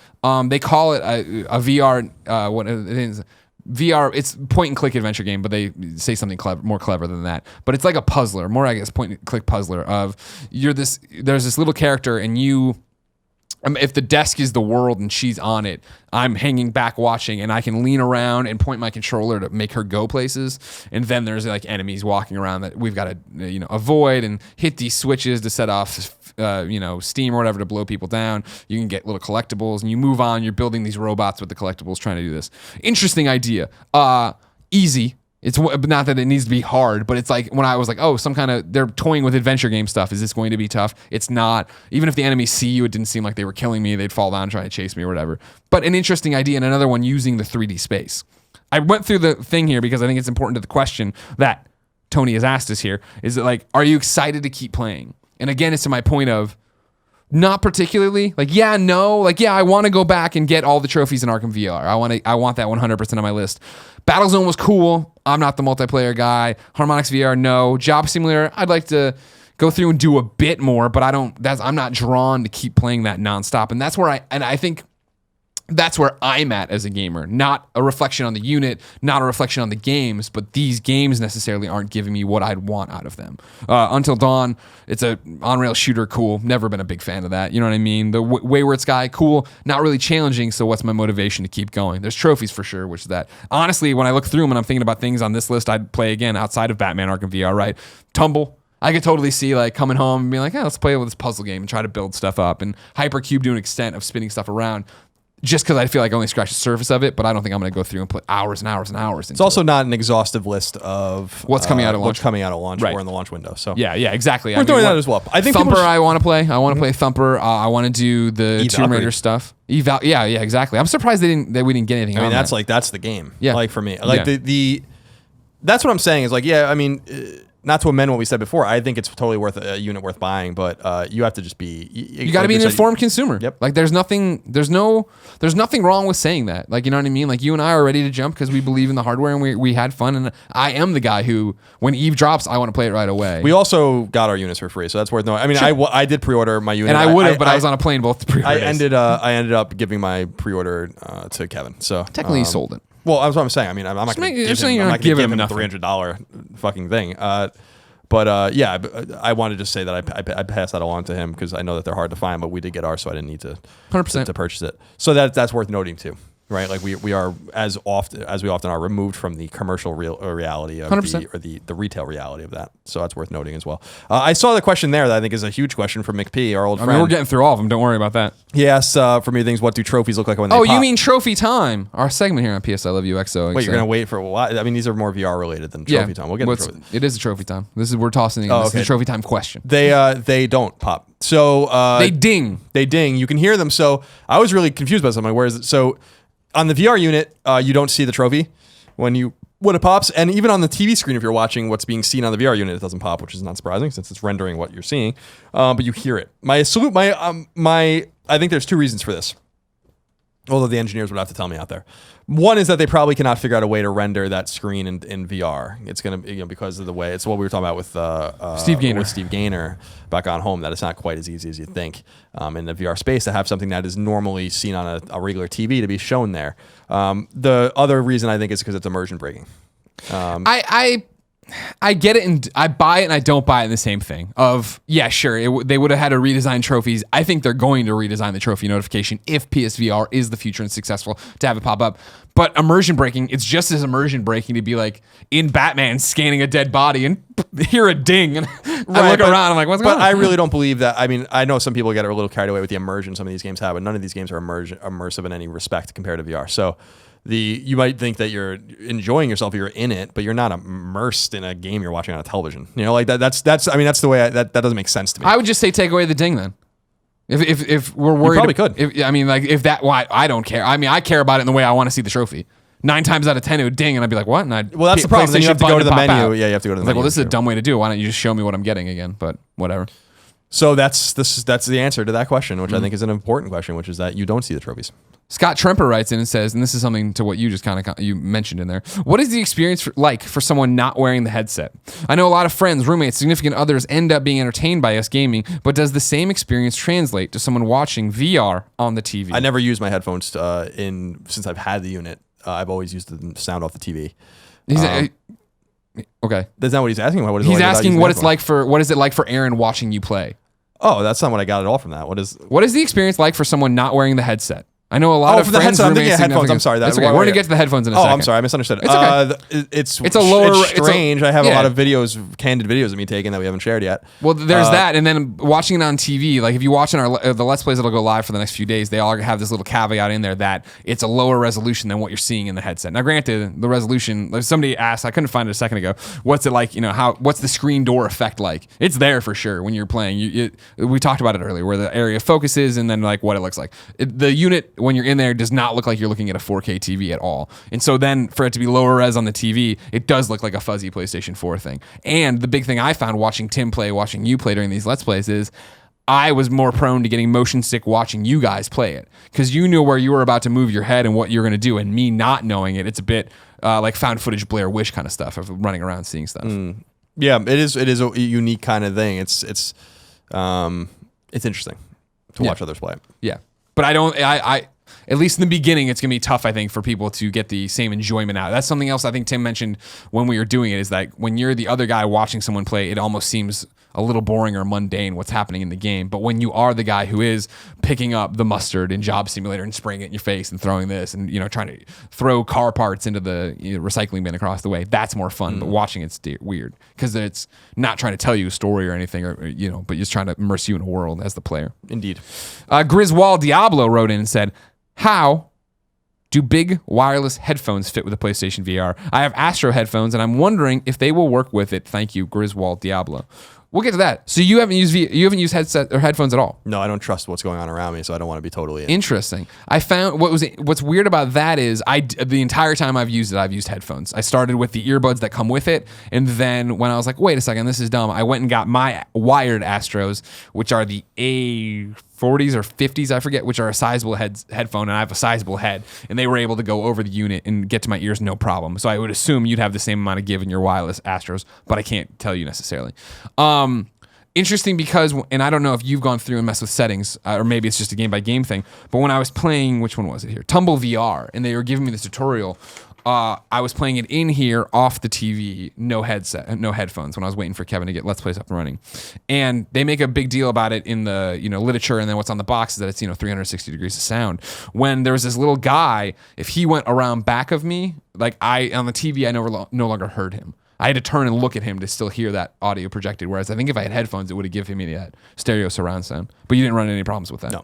They call it a VR. What it is? VR. It's point-and-click adventure game, but they say something more clever than that. But it's like a puzzler. More, I guess, point-and-click puzzler. There's this little character, and you... if the desk is the world and she's on it, I'm hanging back watching and I can lean around and point my controller to make her go places. And then there's like enemies walking around that we've got to avoid and hit these switches to set off steam or whatever to blow people down. You can get little collectibles and you move on. You're building these robots with the collectibles trying to do this. Interesting idea. Easy. It's not that it needs to be hard, but it's like when I was like, they're toying with adventure game stuff. Is this going to be tough? It's not. Even if the enemies see you, it didn't seem like they were killing me. They'd fall down trying to chase me or whatever. But an interesting idea, and another one using the 3D space. I went through the thing here because I think it's important to the question that Tony has asked us here. Is it like, are you excited to keep playing? And again, it's to my point of, not particularly. I want to go back and get all the trophies in Arkham VR. I want that 100% on my list. Battlezone was cool. I'm not the multiplayer guy. Harmonix VR, no. Job Simulator, I'd like to go through and do a bit more, but I'm not drawn to keep playing that nonstop. And that's where I think that's where I'm at as a gamer. Not a reflection on the unit, not a reflection on the games, but these games necessarily aren't giving me what I'd want out of them. Until Dawn, it's a on-rail shooter, cool. Never been a big fan of that. You know what I mean? The Wayward Sky, cool. Not really challenging, so what's my motivation to keep going? There's trophies for sure, which is that. Honestly, when I look through them and I'm thinking about things on this list I'd play again outside of Batman Arkham VR, right? Tumble. I could totally see like coming home and being like, let's play with this puzzle game and try to build stuff up. And Hypercube to an extent of spinning stuff around. Just because I feel like I only scratched the surface of it, but I don't think I'm going to go through and put hours and hours and hours into it. It's also not an exhaustive list of what's coming out at launch. What's coming out at launch right. or in the launch window. So yeah, exactly. We're doing that as well. I think Thumper I want to play. I want to play Thumper. I want to do the Tomb Raider stuff. Yeah, exactly. I'm surprised we didn't get anything. I mean, that's the game. Yeah. Like for me, like the that's what I'm saying is like, not to amend what we said before, I think it's totally worth a unit worth buying, but you have to just be. You got to be an informed consumer. Yep. Like there's nothing wrong with saying that. Like, you know what I mean? Like you and I are ready to jump because we believe in the hardware and we had fun. And I am the guy who, when Eve drops, I want to play it right away. We also got our units for free, so that's worth knowing. I mean, sure. I did pre-order my unit, and I would have, but I was on a plane both pre-orders. I ended up giving my pre-order to Kevin. So technically, you sold it. Well, that's what I'm saying. I mean, I'm not going to give him a $300 fucking thing. But I wanted to say that I passed that along to him because I know that they're hard to find, but we did get ours, so I didn't need to 100% to purchase it. So that's worth noting too, right? Like we are as we often are removed from the commercial reality of the retail reality of that. So that's worth noting as well. I saw the question there that I think is a huge question from McP, our old friend. I mean, we're getting through all of them. Don't worry about that. He asked for me things. What do trophies look like when they pop? You mean trophy time? Our segment here on PS I Love You XOXO. Wait, you're gonna wait for a while? I mean, these are more VR related than trophy time. We'll get to trophy. It is a trophy time. We're tossing. This is a trophy time question. They don't pop. So they ding. They ding. You can hear them. So I was really confused by something. Where is it? So on the VR unit, you don't see the trophy when it pops, and even on the TV screen, if you're watching what's being seen on the VR unit, it doesn't pop, which is not surprising since it's rendering what you're seeing. But you hear it. I think there's two reasons for this. Although the engineers would have to tell me out there. One is that they probably cannot figure out a way to render that screen in VR. It's going to, because of the way, it's what we were talking about with Steve Gaynor back on home, that it's not quite as easy as you'd think in the VR space to have something that is normally seen on a regular TV to be shown there. The other reason I think is because it's immersion breaking. I get it, and I buy it, and I don't buy it in the same thing. Of yeah, sure, they would have had to redesign trophies. I think they're going to redesign the trophy notification if PSVR is the future and successful to have it pop up. But immersion breaking, it's just as immersion breaking to be like in Batman scanning a dead body and hear a ding, and I look around, I'm like, what's going on? But I really don't believe that. I mean, I know some people get a little carried away with the immersion some of these games have, but none of these games are immersive in any respect compared to VR. So. You might think that you're enjoying yourself, you're in it, but you're not immersed in a game you're watching on a television. You know, like that's the way that doesn't make sense to me. I would just say take away the ding then. If we're worried, you probably could. I don't care. I mean, I care about it in the way I want to see the trophy. 9 times out of 10 it would ding and I'd be like, what? And well, that's the problem. Then you have to go to the menu. Out. Yeah, you have to go to the menu. Like, well, this is a dumb way to do it. Why don't you just show me what I'm getting again? But whatever. So that's the answer to that question, which I think is an important question, which is that you don't see the trophies. Scott Tremper writes in and says, and this is something to what you just kind of you mentioned in there. What is the experience like for someone not wearing the headset? I know a lot of friends, roommates, significant others end up being entertained by us gaming, but does the same experience translate to someone watching VR on the TV? I never use my headphones since I've had the unit. I've always used the sound off the TV. Okay, that's not what he's asking. He's asking what is it like for Aaron watching you play? Oh, that's not what I got at all from that. What is the experience like for someone not wearing the headset? I know a lot of friends. I'm thinking of headphones. I'm sorry. That's okay. We're gonna get to the headphones in a second. Oh, I'm sorry. I misunderstood. It's okay. It's a lower. It's strange. I have a lot of candid videos of me taking that we haven't shared yet. Well, there's that, and then watching it on TV. Like if you watch the Let's Plays that'll go live for the next few days, they all have this little caveat in there that it's a lower resolution than what you're seeing in the headset. Now, granted, the resolution. Like somebody asked, I couldn't find it a second ago. What's it like? You know what's the screen door effect like? It's there for sure when you're playing. We talked about it earlier, where the area of focus is, and then like what it looks like. The unit when you're in there does not look like you're looking at a 4K TV at all. And so then for it to be lower res on the TV, it does look like a fuzzy PlayStation 4 thing. And the big thing I found watching Tim play, watching you play during these Let's Plays is I was more prone to getting motion sick watching you guys play it because you knew where you were about to move your head and what you're going to do, and me not knowing it, it's a bit like found footage Blair Witch kind of stuff of running around seeing stuff. Yeah, it is a unique kind of thing. It's interesting to watch others play it. Yeah. But I at least in the beginning, it's going to be tough, I think, for people to get the same enjoyment out. That's something else I think Tim mentioned when we were doing it, is that when you're the other guy watching someone play, it almost seems a little boring or mundane what's happening in the game. But when you are the guy who is picking up the mustard in Job Simulator and spraying it in your face and throwing this and, trying to throw car parts into the recycling bin across the way, that's more fun. But watching it's weird because it's not trying to tell you a story or anything, but just trying to immerse you in a world as the player. Indeed. Griswold Diablo wrote in and said, how do big wireless headphones fit with the PlayStation VR? I have Astro headphones, and I'm wondering if they will work with it. Thank you, Griswold Diablo. We'll get to that. So you haven't used headset or headphones at all? No, I don't trust what's going on around me, so I don't want to be totally in. Interesting. I found what's weird about that is the entire time I've used it, I've used headphones. I started with the earbuds that come with it, and then when I was like, wait a second, this is dumb, I went and got my wired Astros, which are the A40s or 50s, I forget, which are a sizable headphone, and I have a sizable head, and they were able to go over the unit and get to my ears no problem. So I would assume you'd have the same amount of give in your wireless Astros, but I can't tell you necessarily. Interesting because, and I don't know if you've gone through and messed with settings, or maybe it's just a game-by-game thing, but when I was playing, which one was it here? Tumble VR, and they were giving me this tutorial, I was playing it in here off the TV, no headset, no headphones, when I was waiting for Kevin to get Let's Plays up and running. And they make a big deal about it in the literature, and then what's on the box is that it's 360 degrees of sound. When there was this little guy, if he went around back of me, like on the TV, I no longer heard him. I had to turn and look at him to still hear that audio projected. Whereas I think if I had headphones, it would have given me that stereo surround sound. But you didn't run into any problems with that. No.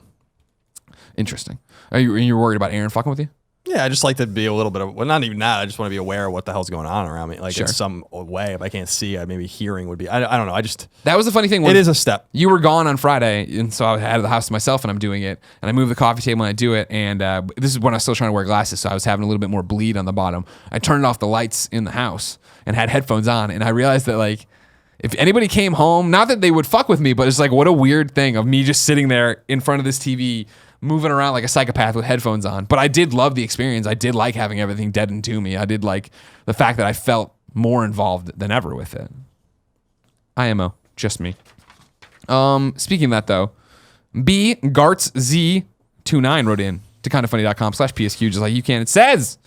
Interesting. Are you worried about Aaron fucking with you? Yeah, I just like to be a little bit of, well, not even that. I just want to be aware of what the hell's going on around me. Like in some way, if I can't see, maybe hearing would be, I don't know. That was the funny thing. It is a step. You were gone on Friday, and so I had the house to myself, and I'm doing it, and I move the coffee table and I do it, and this is when I was still trying to wear glasses, so I was having a little bit more bleed on the bottom. I turned off the lights in the house and had headphones on, and I realized that like, if anybody came home, not that they would fuck with me, but it's like, what a weird thing of me just sitting there in front of this TV, moving around like a psychopath with headphones on. But I did love the experience. I did like having everything deadened to me. I did like the fact that I felt more involved than ever with it. IMO, just me. Speaking of that though, B Gartz Z29 wrote in to kindoffunny.com/PSQ just like you can. It says,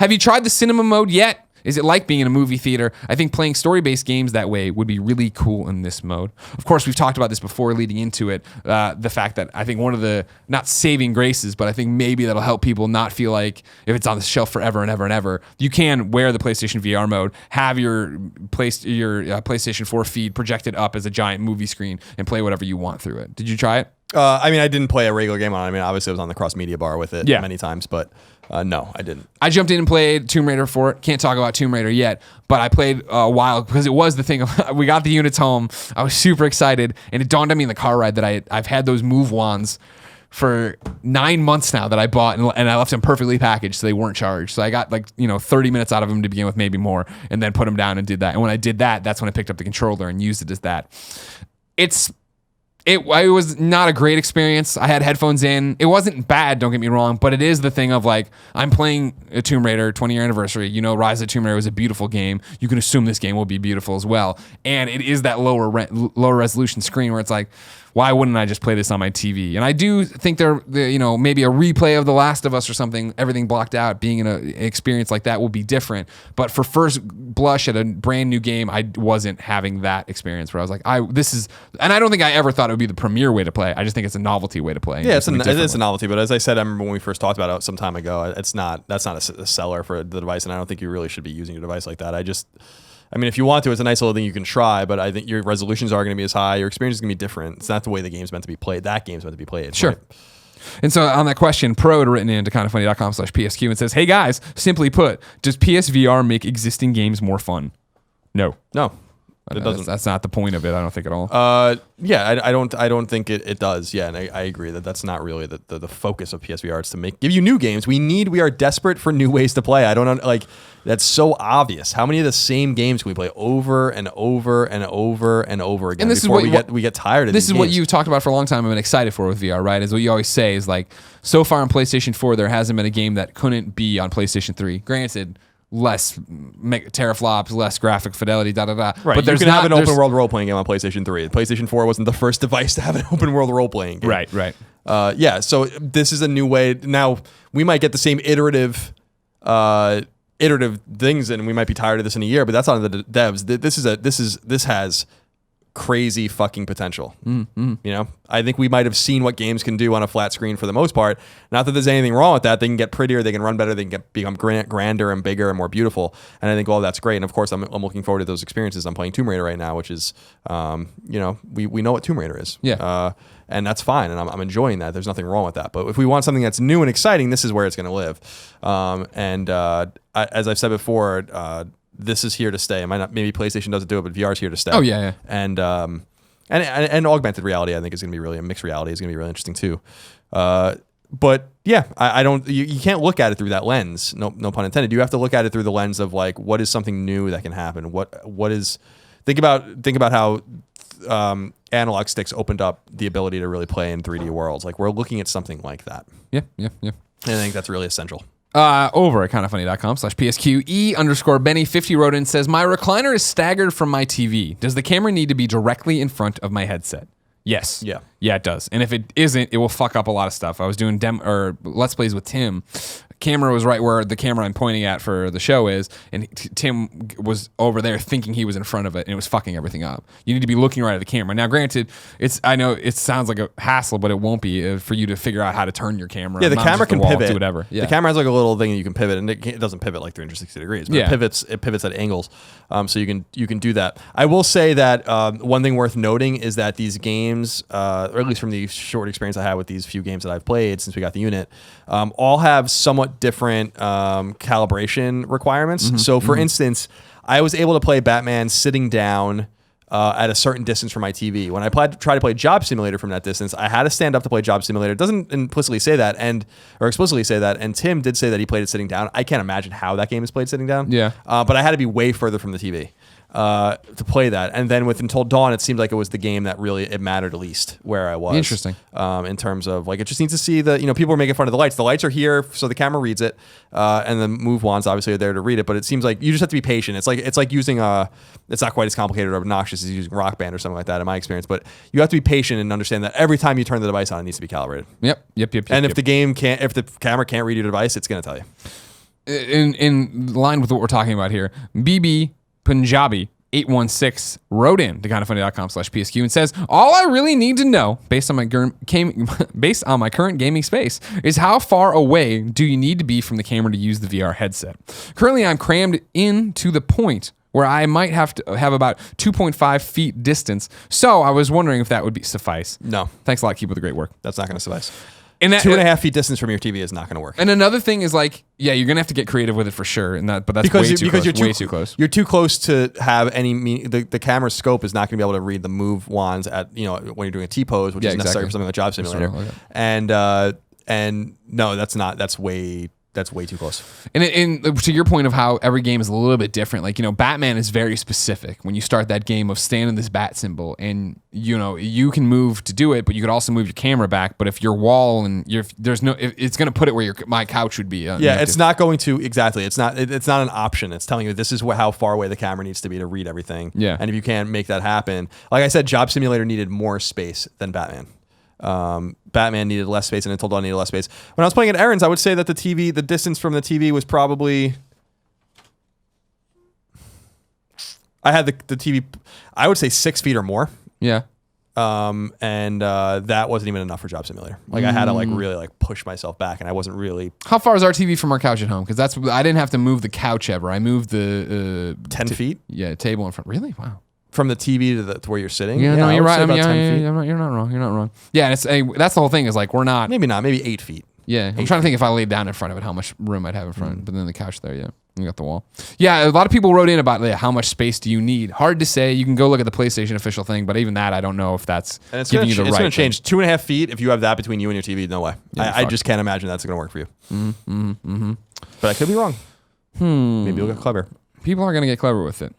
have you tried the cinema mode yet? Is it like being in a movie theater? I think playing story-based games that way would be really cool in this mode. Of course, we've talked about this before leading into it, the fact that I think one of the, not saving graces, but I think maybe that'll help people not feel like if it's on the shelf forever and ever and ever, you can wear the PlayStation VR mode, have your PlayStation 4 feed projected up as a giant movie screen and play whatever you want through it. Did you try it? I mean, I didn't play a regular game on it. I mean, obviously I was on the cross media bar with it many times, but no, I didn't. I jumped in and played Tomb Raider for it. Can't talk about Tomb Raider yet, but I played a while because it was the thing of, we got the units home. I was super excited, and it dawned on me in the car ride that I've had those move wands for 9 months now that I bought, and I left them perfectly packaged so they weren't charged. So I got 30 minutes out of them to begin with, maybe more, and then put them down and did that. And when I did that, that's when I picked up the controller and used it as that. It was not a great experience. I had headphones in. It wasn't bad, don't get me wrong, but it is the thing of like, I'm playing a Tomb Raider 20-year anniversary. Rise of Tomb Raider was a beautiful game. You can assume this game will be beautiful as well. And it is that lower resolution screen where it's like, why wouldn't I just play this on my TV? And I do think maybe a replay of The Last of Us or something, everything blocked out, being in an experience like that will be different. But for first blush at a brand new game, I wasn't having that experience where I was like, and I don't think I ever thought it would be the premier way to play. I just think it's a novelty way to play. Yeah, it is a novelty. But as I said, I remember when we first talked about it some time ago, that's not a seller for the device, and I don't think you really should be using a device like that. I mean, if you want to, it's a nice little thing you can try, but I think your resolutions are going to be as high. Your experience is going to be different. It's not the way the game's meant to be played. That game's meant to be played. Sure. Right? And so on that question, Pro had written into kindafunny.com/PSQ and says, hey guys, simply put, does PSVR make existing games more fun? No. It doesn't. That's not the point of it, I don't think at all. Yeah, I don't think it does. Yeah, and I agree that's not really the focus of PSVR. It's to give you new games. We are desperate for new ways to play. I don't like that's so obvious. How many of the same games can we play over and over and over and over again? And this before is what we get tired of. This is games. What you've talked about for a long time. I've been excited for with VR. Right, is what you always say is like, so far on PlayStation 4, there hasn't been a game that couldn't be on PlayStation 3. Granted, less teraflops, less graphic fidelity, Right, but you can have an open world role playing game on PlayStation 3. PlayStation 4 wasn't the first device to have an open world role playing game. Right. Yeah, so this is a new way. Now we might get the same iterative things, and we might be tired of this in a year. But that's on the devs. This has crazy fucking potential. I think we might have seen what games can do on a flat screen for the most part. Not that there's anything wrong with that. They can get prettier, they can run better, they can become grander and bigger and more beautiful. And I think all that's great. And of course, I'm looking forward to those experiences. I'm playing Tomb Raider right now, which is, we know what Tomb Raider is. Yeah. And that's fine, and I'm enjoying that. There's nothing wrong with that. But if we want something that's new and exciting, this is where it's going to live. As I've said before, this is here to stay. Maybe PlayStation doesn't do it, but VR is here to stay. Oh yeah. And augmented reality, I think, is going to be really mixed reality is going to be really interesting too. But yeah, I don't. You can't look at it through that lens. No pun intended. You have to look at it through the lens of like, what is something new that can happen? What is? Think about how analog sticks opened up the ability to really play in 3D worlds. Like, we're looking at something like that. Yeah. And I think that's really essential. Over at kindafunny.com/PSQE_Benny50 wrote in and says, my recliner is staggered from my TV. Does the camera need to be directly in front of my headset? Yes. Yeah, it does. And if it isn't, it will fuck up a lot of stuff. I was doing Let's Plays with Tim. Camera was right where the camera I'm pointing at for the show is, and Tim was over there thinking he was in front of it, and it was fucking everything up. You need to be looking right at the camera. Now, granted, I know it sounds like a hassle, but it won't be for you to figure out how to turn your camera. Yeah, the camera can pivot. Do whatever. Yeah. The camera has like a little thing that you can pivot, and it doesn't pivot like 360 degrees, but it pivots at angles, so you can do that. I will say that one thing worth noting is that these games, or at least from the short experience I had with these few games that I've played since we got the unit, all have somewhat different calibration requirements. So for instance, I was able to play Batman sitting down at a certain distance from my TV. When I try to play Job Simulator from that distance, I had to stand up to play Job Simulator. It doesn't implicitly say that, or explicitly say that. And Tim did say that he played it sitting down. I can't imagine how that game is played sitting down. Yeah. But I had to be way further from the TV to play that. And then with Until Dawn, it seemed like it was the game that really it mattered least where I was. Interesting. In terms of like, it just needs to see people are making fun of the lights. The lights are here, so the camera reads it, and the move wands obviously are there to read it. But it seems like you just have to be patient. It's like using it's not quite as complicated or obnoxious as using Rock Band or something like that in my experience. But you have to be patient and understand that every time you turn the device on, it needs to be calibrated. Yep. And if the camera can't read your device, it's going to tell you. in line with what we're talking about here, BB Punjabi 816 wrote in to kindafunny.com/PSQ and says, all I really need to know based on my current gaming space is how far away do you need to be from the camera to use the VR headset? Currently, I'm crammed in to the point where I might have to have about 2.5 feet distance. So I was wondering if that would suffice. No. Thanks a lot. Keep up the great work. That's not going to suffice. And 2.5 feet distance from your TV is not going to work. And another thing is like, yeah, you're gonna have to get creative with it for sure. But that's way too close. You're too close to have any. The camera's scope is not going to be able to read the move wands at when you're doing a T pose, which is necessary for something like Job Simulator. And no, that's not. That's way too close. And to your point of how every game is a little bit different, like, Batman is very specific. When you start that game of standing this bat symbol and, you can move to do it, but you could also move your camera back. But if your wall and it's going to put it where my couch would be. It's not going to, exactly. It's not an option. It's telling you this is how far away the camera needs to be to read everything. Yeah. And if you can't make that happen, like I said, Job Simulator needed more space than Batman. Batman needed less space and Until Dawn needed less space. When I was playing at Aaron's, I would say that the distance from the TV was probably, I had the TV, I would say 6 feet or more. Yeah. And that wasn't even enough for Job Simulator. Like I had to really push myself back, and I wasn't really. How far is our TV from our couch at home? Because I didn't have to move the couch ever. I moved the 10 feet. Yeah, table in front. Really? Wow. From the TV to where you're sitting. Yeah, no, you're right. You're not wrong. You're not wrong. Yeah, and that's the whole thing. Is like we're not. Maybe 8 feet. Yeah, I'm trying to think if I laid down in front of it, how much room I'd have in front. But then the couch there, yeah, you got the wall. Yeah, a lot of people wrote in about how much space do you need. Hard to say. You can go look at the PlayStation official thing, but even that, I don't know if that's giving you the right. It's going to change. 2.5 feet. If you have that between you and your TV, no way. Yeah, I just can't imagine that's going to work for you. But I could be wrong. Maybe you'll get clever. People are going to get clever with it.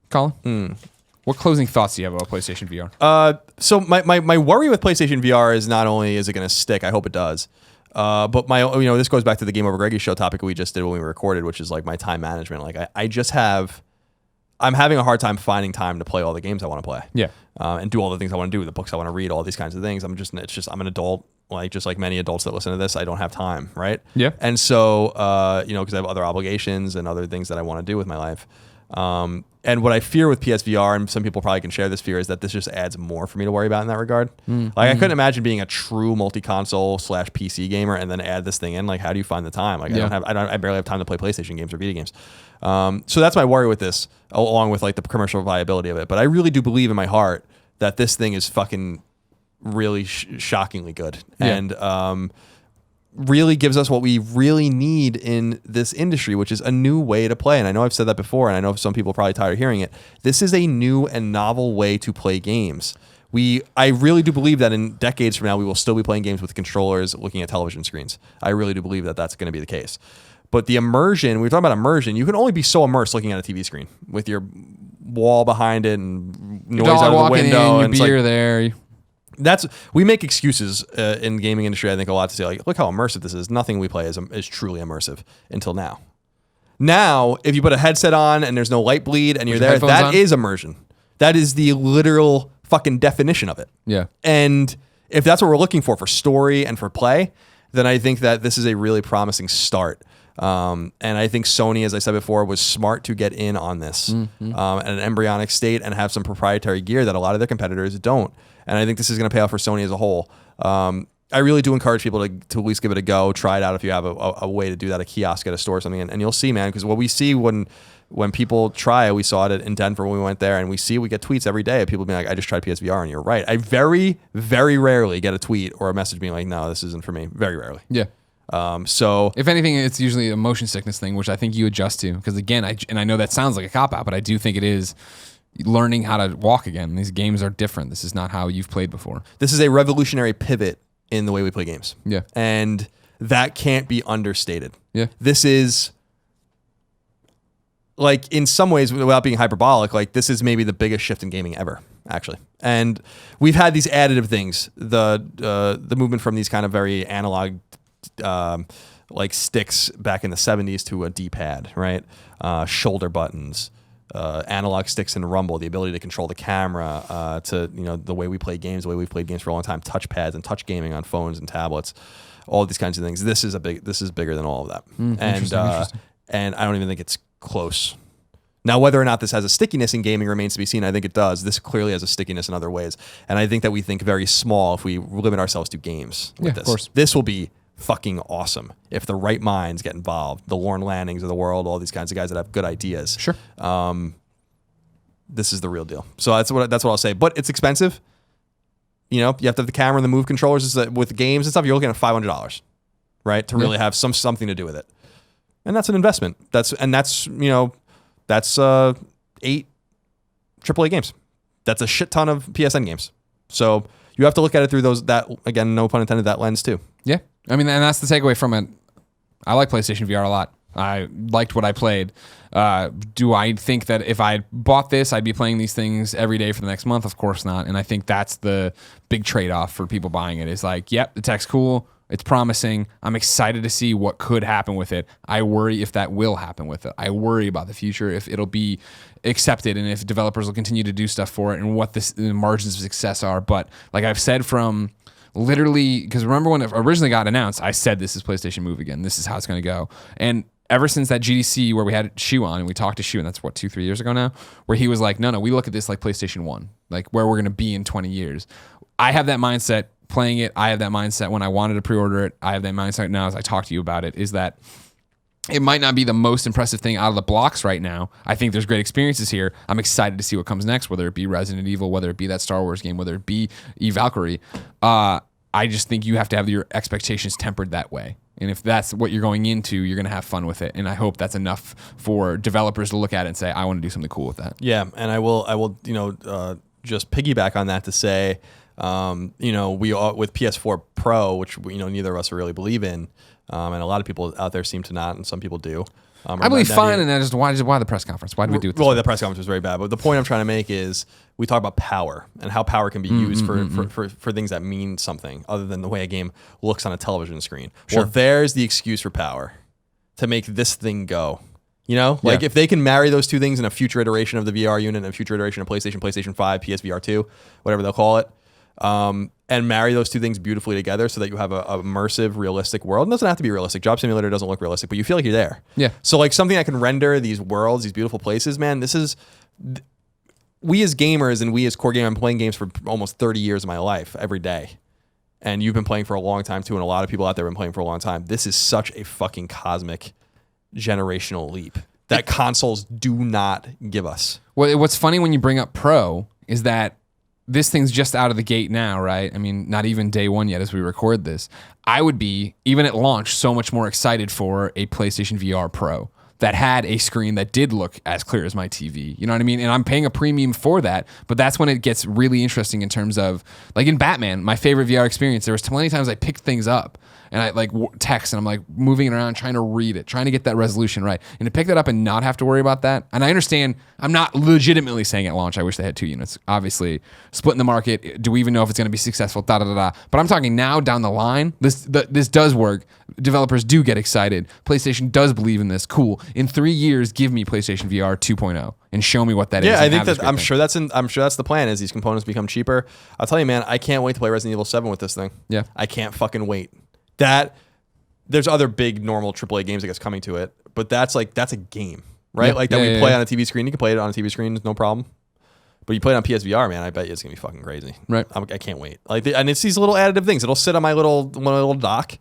Colin? What closing thoughts do you have about PlayStation VR? So my worry with PlayStation VR is not only is it going to stick, I hope it does, but this goes back to the Game Over Greggy show topic we just did when we recorded, which is like my time management. Like I'm having a hard time finding time to play all the games I want to play. Yeah. And do all the things I want to do, the books I want to read, all these kinds of things. I'm an adult, just like many adults that listen to this, I don't have time, right? Yeah. And so, because I have other obligations and other things that I want to do with my life. And what I fear with PSVR, and some people probably can share this fear, is that this just adds more for me to worry about in that regard. I couldn't imagine being a true multi-console / PC gamer and then add this thing in. Like, how do you find the time? Like, I barely have time to play PlayStation games or video games. So that's my worry with this, along with like the commercial viability of it. But I really do believe in my heart that this thing is fucking really shockingly good. Yeah. And, really gives us what we really need in this industry, which is a new way to play. And I know I've said that before, and I know some people are probably tired of hearing it. This is a new and novel way to play games. I really do believe that in decades from now, we will still be playing games with controllers looking at television screens. I really do believe that that's going to be the case. But the immersion, we were talking about immersion, you can only be so immersed looking at a TV screen with your wall behind it and noise out of the window. And your beer there. We make excuses in the gaming industry, I think, a lot to say, like, look how immersive this is. Nothing we play is truly immersive until now. Now, if you put a headset on and there's no light bleed and you're there, that is immersion. That is the literal fucking definition of it. Yeah. And if that's what we're looking for story and for play, then I think that this is a really promising start. And I think Sony, as I said before, was smart to get in on this at an embryonic state and have some proprietary gear that a lot of their competitors don't. And I think this is going to pay off for Sony as a whole. I really do encourage people to at least give it a go. Try it out if you have a way to do that, a kiosk at a store or something. And you'll see, man, because what we see when people try it, we saw it in Denver when we went there, and we get tweets every day of people being like, I just tried PSVR, and you're right. I very, very rarely get a tweet or a message being like, no, this isn't for me. Very rarely. Yeah. So if anything, it's usually a motion sickness thing, which I think you adjust to. Because again, I know that sounds like a cop-out, but I do think it is learning how to walk again. These games are different. This is not how you've played before. This is a revolutionary pivot in the way we play games. Yeah. And that can't be understated. Yeah. This is, like, in some ways, without being hyperbolic, like, this is maybe the biggest shift in gaming ever, actually. And we've had these additive things, the movement from these kind of very analog like sticks back in the 70s to a D-pad, right? Shoulder buttons, analog sticks and rumble, the ability to control the camera, to the way we play games, the way we've played games for a long time, touchpads and touch gaming on phones and tablets, all these kinds of things. This is bigger than all of that, and I don't even think it's close. Now, whether or not this has a stickiness in gaming remains to be seen. I think it does. This clearly has a stickiness in other ways, and I think that we think very small if we limit ourselves to games. With this. Of course. This will be fucking awesome if the right minds get involved. The Lorne Lannings of the world, all these kinds of guys that have good ideas. Sure. This is the real deal. So that's what I'll say. But it's expensive. You have to have the camera and the move controllers. With games and stuff, you're looking at $500, right, to really have something to do with it. And that's an investment. That's 8 AAA games. That's a shit ton of PSN games. So you have to look at it through that again, no pun intended, that lens too. Yeah. I mean, and that's the takeaway from it. I like PlayStation VR a lot. I liked what I played. Do I think that if I bought this, I'd be playing these things every day for the next month? Of course not. And I think that's the big trade-off for people buying it is like, yep, the tech's cool. It's promising. I'm excited to see what could happen with it. I worry if that will happen with it. I worry about the future, if it'll be accepted and if developers will continue to do stuff for it and what the margins of success are. But like I've said from literally, because remember when it originally got announced, I said this is PlayStation Move again. This is how it's going to go. And ever since that GDC where we had Shu on and we talked to Shu, and that's 2-3 years ago now, where he was like, no, we look at this like PlayStation 1, like where we're going to be in 20 years. I have that mindset playing it. I have that mindset when I wanted to pre-order it. I have that mindset now as I talk to you about it, is that it might not be the most impressive thing out of the blocks right now. I think there's great experiences here. I'm excited to see what comes next, whether it be Resident Evil, whether it be that Star Wars game, whether it be Valkyrie. I just think you have to have your expectations tempered that way. And if that's what you're going into, you're going to have fun with it. And I hope that's enough for developers to look at it and say, I want to do something cool with that. Yeah, and I will just piggyback on that to say, we all, with PS4 Pro, which neither of us really believe in, and a lot of people out there seem to not, and some people do. I believe fine, and just why the press conference? Why do we do it? Well, the press conference was very bad, but the point I'm trying to make is we talk about power and how power can be used for things that mean something other than the way a game looks on a television screen. Sure. Well, there's the excuse for power to make this thing go. If they can marry those two things in a future iteration of the VR unit and a future iteration of PlayStation 5, PSVR 2, whatever they'll call it, and marry those two things beautifully together so that you have a immersive, realistic world. It doesn't have to be realistic. Job Simulator doesn't look realistic, but you feel like you're there. Yeah. So like something that can render these worlds, these beautiful places, man, we as gamers and we as core gamers, I'm playing games for almost 30 years of my life every day. And you've been playing for a long time too, and a lot of people out there have been playing for a long time. This is such a fucking cosmic generational leap that consoles do not give us. Well, what's funny when you bring up Pro is that this thing's just out of the gate now, right? I mean, not even day one yet as we record this. I would be, even at launch, so much more excited for a PlayStation VR Pro that had a screen that did look as clear as my TV. You know what I mean? And I'm paying a premium for that, but that's when it gets really interesting in terms of, like in Batman, my favorite VR experience, there was plenty of times I picked things up and I like text and I'm like moving it around, trying to read it, trying to get that resolution right. And to pick that up and not have to worry about that. And I understand, I'm not legitimately saying at launch, I wish they had 2 units. Obviously, splitting the market, do we even know if it's going to be successful, But I'm talking now down the line, this does work. Developers do get excited. PlayStation does believe in this. Cool. In 3 years, give me PlayStation VR 2.0 and show me what that is. Yeah, I think that I'm sure that's the plan as these components become cheaper. I'll tell you, man, I can't wait to play Resident Evil 7 with this thing. Yeah. I can't fucking wait. There's other big normal AAA games I guess coming to it, but that's a game, right? Yeah. Like that we play on a TV screen. You can play it on a TV screen, no problem. But you play it on PSVR, man, I bet you it's gonna be fucking crazy. Right. I can't wait. And it's these little additive things. It'll sit on my little dock,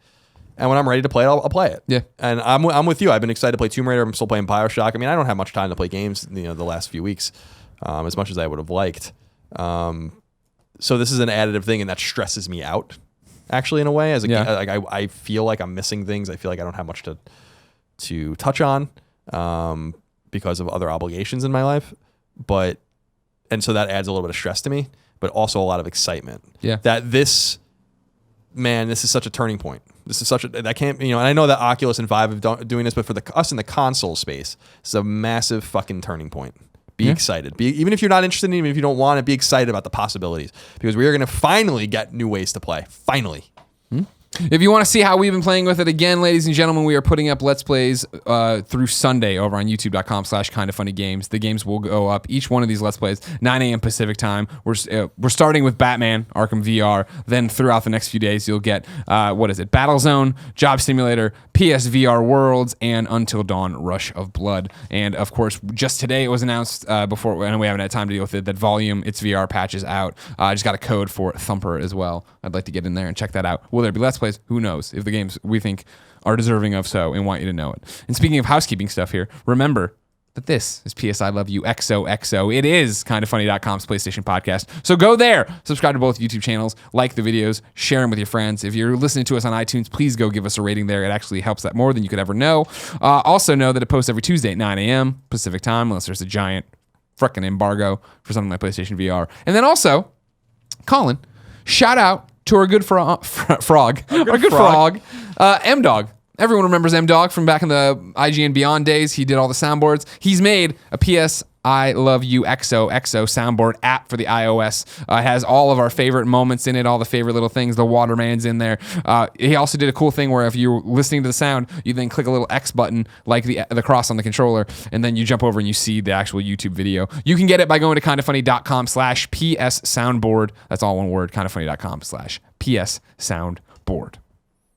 and when I'm ready to play it, I'll play it. Yeah. And I'm with you. I've been excited to play Tomb Raider. I'm still playing BioShock. I mean, I don't have much time to play games, the last few weeks, as much as I would have liked. So this is an additive thing, and that stresses me out. Actually, in a way, I feel like I'm missing things. I feel like I don't have much to touch on because of other obligations in my life. And so that adds a little bit of stress to me, but also a lot of excitement. Yeah. That this is such a turning point. This is such a, I can't, and I know that Oculus and Vive are doing this, but for us in the console space, it's a massive fucking turning point. Be excited. Even if you're not interested, even if you don't want to, be excited about the possibilities, because we are going to finally get new ways to play. Finally. If you want to see how we've been playing with it, again, ladies and gentlemen, we are putting up Let's Plays through Sunday over on youtube.com/kindoffunnygames. The games will go up, each one of these Let's Plays, 9 a.m. Pacific time. We're starting with Batman Arkham VR. Then throughout the next few days, you'll get, Battlezone, Job Simulator, PSVR Worlds, and Until Dawn Rush of Blood. And, of course, just today it was announced, before, and we haven't had time to deal with it, that Volume, its VR patch is out. I just got a code for Thumper as well. I'd like to get in there and check that out. Will there be Let's Plays? Who knows? If the games we think are deserving of so and want you to know it. And speaking of housekeeping stuff here, remember that this is PS I Love You XOXO. It is kindoffunny.com's PlayStation podcast. So go there, subscribe to both YouTube channels, like the videos, share them with your friends. If you're listening to us on iTunes, please go give us a rating there. It actually helps that more than you could ever know. Also know that it posts every Tuesday at 9 a.m. Pacific time, unless there's a giant frickin' embargo for something like PlayStation VR. And then also, Colin, shout out to our good frog, M-Dog. Everyone remembers M-Dog from back in the IGN Beyond days. He did all the soundboards. He's made a PS I Love You XOXO soundboard app for the iOS. It has all of our favorite moments in it, all the favorite little things. The Waterman's in there. He also did a cool thing where if you're listening to the sound, you then click a little X button like the cross on the controller, and then you jump over and you see the actual YouTube video. You can get it by going to kindoffunny.com/PS soundboard. That's all one word, kindoffunny.com/PS soundboard.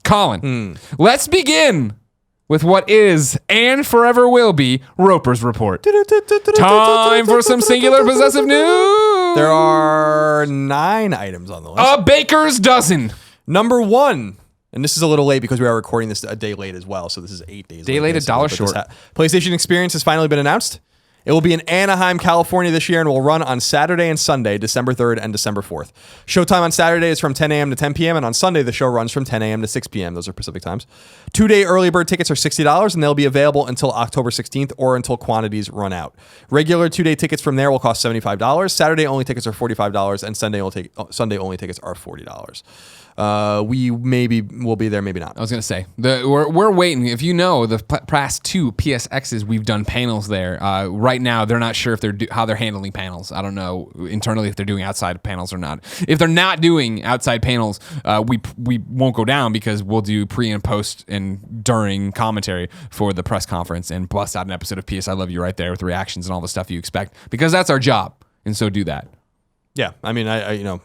Colin, let's begin with what is and forever will be Roper's Report. Time for some singular possessive news. There are 9 items on the list. A baker's dozen. Number 1, and this is a little late because we are recording this a day late as well, so this is 8 days Day late, $1 short. PlayStation Experience has finally been announced. It will be in Anaheim, California this year and will run on Saturday and Sunday, December 3rd and December 4th. Showtime on Saturday is from 10 a.m. to 10 p.m. and on Sunday the show runs from 10 a.m. to 6 p.m. Those are Pacific times. 2-day early bird tickets are $60 and they'll be available until October 16th or until quantities run out. Regular 2-day tickets from there will cost $75. Saturday only tickets are $45 and Sunday only tickets are $40. We maybe will be there, maybe not. I was gonna say we're waiting. If you know the past 2 PSXs, we've done panels there. Right now, they're not sure if how they're handling panels. I don't know internally if they're doing outside panels or not. If they're not doing outside panels, we won't go down because we'll do pre and post and during commentary for the press conference and bust out an episode of PS I Love You right there with reactions and all the stuff you expect because that's our job. And so do that. Yeah, I mean, I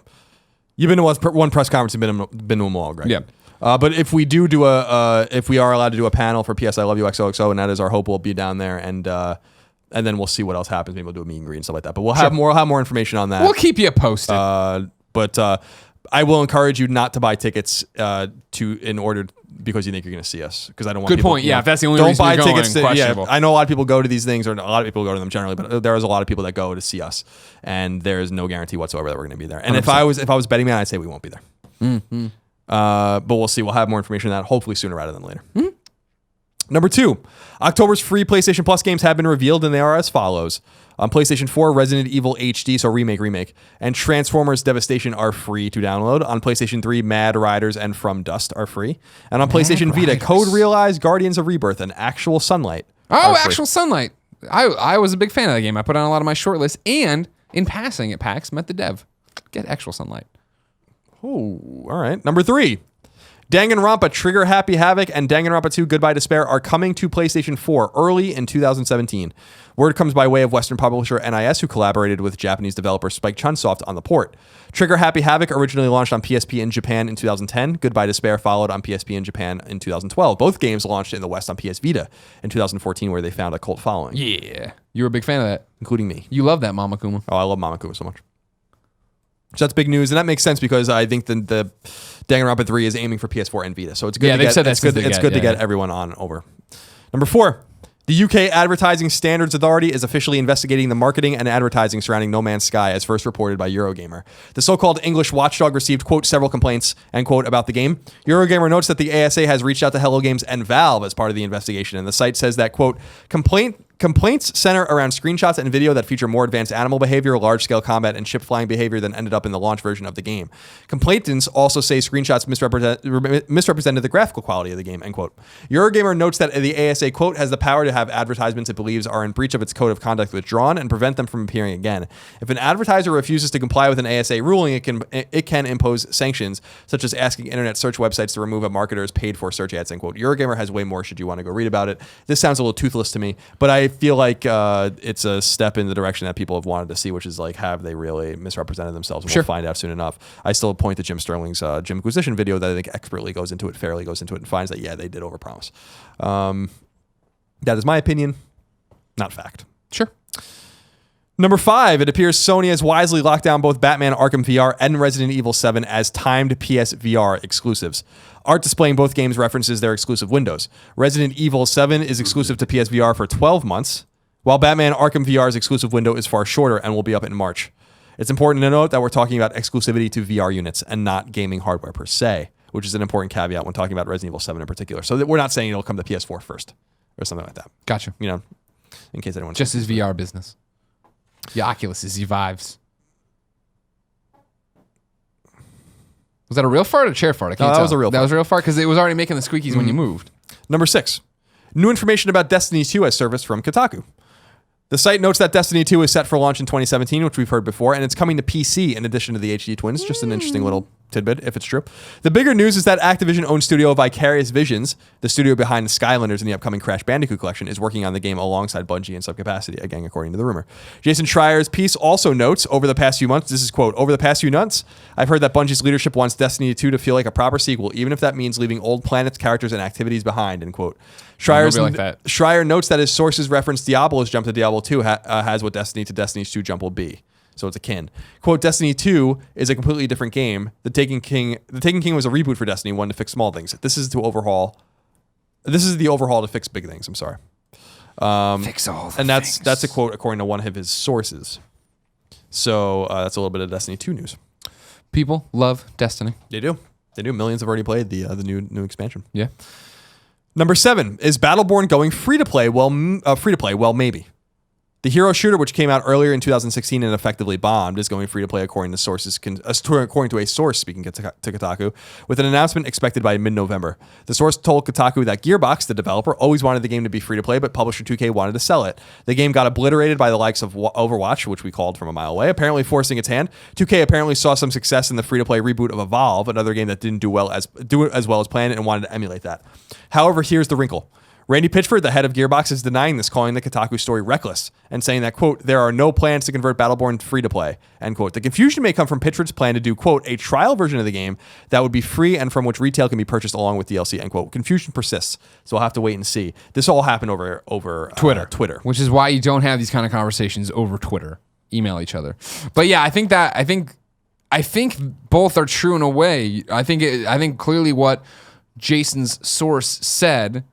you've been to one press conference and been to them all, Greg. Yeah. But if we do if we are allowed to do a panel for PS I Love You XOXO, and that is our hope, we'll be down there and then we'll see what else happens. Maybe we'll do a meet and greet and stuff like that. But we'll have more information on that. We'll keep you posted. But I will encourage you not to buy tickets because you think you're going to see us. Because I don't want. Good point. Yeah, if that's the only reason you're going, questionable. I know a lot of people go to these things, or a lot of people go to them generally, but there is a lot of people that go to see us, and there is no guarantee whatsoever that we're going to be there. And 100%. if I was betting man, I'd say we won't be there. Mm-hmm. But we'll see. We'll have more information on that hopefully sooner rather than later. Mm-hmm. Number 2, October's free PlayStation Plus games have been revealed, and they are as follows. On PlayStation 4, Resident Evil HD, so remake, and Transformers Devastation are free to download. On PlayStation 3, Mad Riders and From Dust are free. And on PlayStation Vita, Code Realize, Guardians of Rebirth, and Actual Sunlight. Oh, Actual Sunlight. I was a big fan of that game. I put on a lot of my shortlist, and in passing at PAX, met the dev. Get Actual Sunlight. Oh, all right. Number 3. Danganronpa Trigger Happy Havoc and Danganronpa 2 Goodbye Despair are coming to PlayStation 4 early in 2017. Word comes by way of Western publisher NIS, who collaborated with Japanese developer Spike Chunsoft on the port. Trigger Happy Havoc originally launched on PSP in Japan in 2010. Goodbye Despair followed on PSP in Japan in 2012. Both games launched in the West on PS Vita in 2014, where they found a cult following. Yeah. You were a big fan of that. Including me. You love that Mama Kuma. Oh, I love Mama Kuma so much. So that's big news, and that makes sense because I think the Danganronpa 3 is aiming for PS4 and Vita. So it's good. Yeah, they've said that's good. It's good to get everyone on over. Number 4, the UK Advertising Standards Authority is officially investigating the marketing and advertising surrounding No Man's Sky, as first reported by Eurogamer. The so-called English watchdog received, quote, several complaints, end quote, about the game. Eurogamer notes that the ASA has reached out to Hello Games and Valve as part of the investigation, and the site says that, quote, Complaints center around screenshots and video that feature more advanced animal behavior, large-scale combat, and ship flying behavior than ended up in the launch version of the game. Complainants also say screenshots misrepresented the graphical quality of the game, end quote. Eurogamer notes that the ASA, quote, has the power to have advertisements it believes are in breach of its code of conduct withdrawn and prevent them from appearing again. If an advertiser refuses to comply with an ASA ruling, it can impose sanctions, such as asking internet search websites to remove a marketer's paid-for search ads, end quote. Eurogamer has way more should you want to go read about it. This sounds a little toothless to me, but I feel like it's a step in the direction that people have wanted to see, which is like, have they really misrepresented themselves? And We'll find out soon enough. I still point to Jim Sterling's Jimquisition video that I think expertly goes into it, fairly goes into it, and finds that, yeah, they did overpromise. That is my opinion, not fact. Sure. Number 5, it appears Sony has wisely locked down both Batman Arkham VR and Resident Evil 7 as timed PSVR exclusives. Art displaying both games references their exclusive windows. Resident Evil 7 is exclusive to PSVR for 12 months, while Batman Arkham VR's exclusive window is far shorter and will be up in March. It's important to note that we're talking about exclusivity to VR units and not gaming hardware per se, which is an important caveat when talking about Resident Evil 7 in particular. So that we're not saying it'll come to PS4 first or something like that. Gotcha. You know, in case anyone... Just his VR business. The Oculus is Vives. Was that a real fart or a chair fart? I can't tell. That was a real fart. That was a real fart because it was already making the squeakies when you moved. Number 6. New information about Destiny 2 has surfaced from Kotaku. The site notes that Destiny 2 is set for launch in 2017, which we've heard before, and it's coming to PC in addition to the HD Twins. Just an interesting little tidbit, if it's true. The bigger news is that Activision-owned studio Vicarious Visions, the studio behind the Skylanders and the upcoming Crash Bandicoot collection, is working on the game alongside Bungie in some capacity, again, according to the rumor. Jason Schreier's piece also notes, over the past few months, this is, quote, over the past few months, I've heard that Bungie's leadership wants Destiny 2 to feel like a proper sequel, even if that means leaving old planets, characters, and activivities behind, end quote. Schreier notes that his sources reference Diablo's jump to Diablo 2 has what Destiny to Destiny's 2 jump will be. So it's akin. Quote, Destiny 2 is a completely different game. The Taken King was a reboot for Destiny 1 to fix small things. This is the overhaul to fix big things. I'm sorry. Fix all the and things. That's a quote according to one of his sources. So that's a little bit of Destiny 2 news. People love Destiny. They do. Millions have already played the new expansion. Yeah. Number 7, is Battleborn going free to play? Well, maybe. The hero shooter, which came out earlier in 2016 and effectively bombed, is going free to play according to a source speaking to Kotaku, with an announcement expected by mid-November. The source told Kotaku that Gearbox, the developer, always wanted the game to be free to play, but publisher 2K wanted to sell it. The game got obliterated by the likes of Overwatch, which we called from a mile away, apparently forcing its hand. 2K apparently saw some success in the free-to-play reboot of Evolve, another game that didn't do it as well as planned, and wanted to emulate that. However, here's the wrinkle. Randy Pitchford, the head of Gearbox, is denying this, calling the Kotaku story reckless and saying that, quote, there are no plans to convert Battleborn to free-to-play, end quote. The confusion may come from Pitchford's plan to do, quote, a trial version of the game that would be free and from which retail can be purchased along with DLC, end quote. Confusion persists, so we'll have to wait and see. This all happened over Twitter. Which is why you don't have these kind of conversations over Twitter. Email each other. But yeah, I think both are true in a way. I think clearly what Jason's source said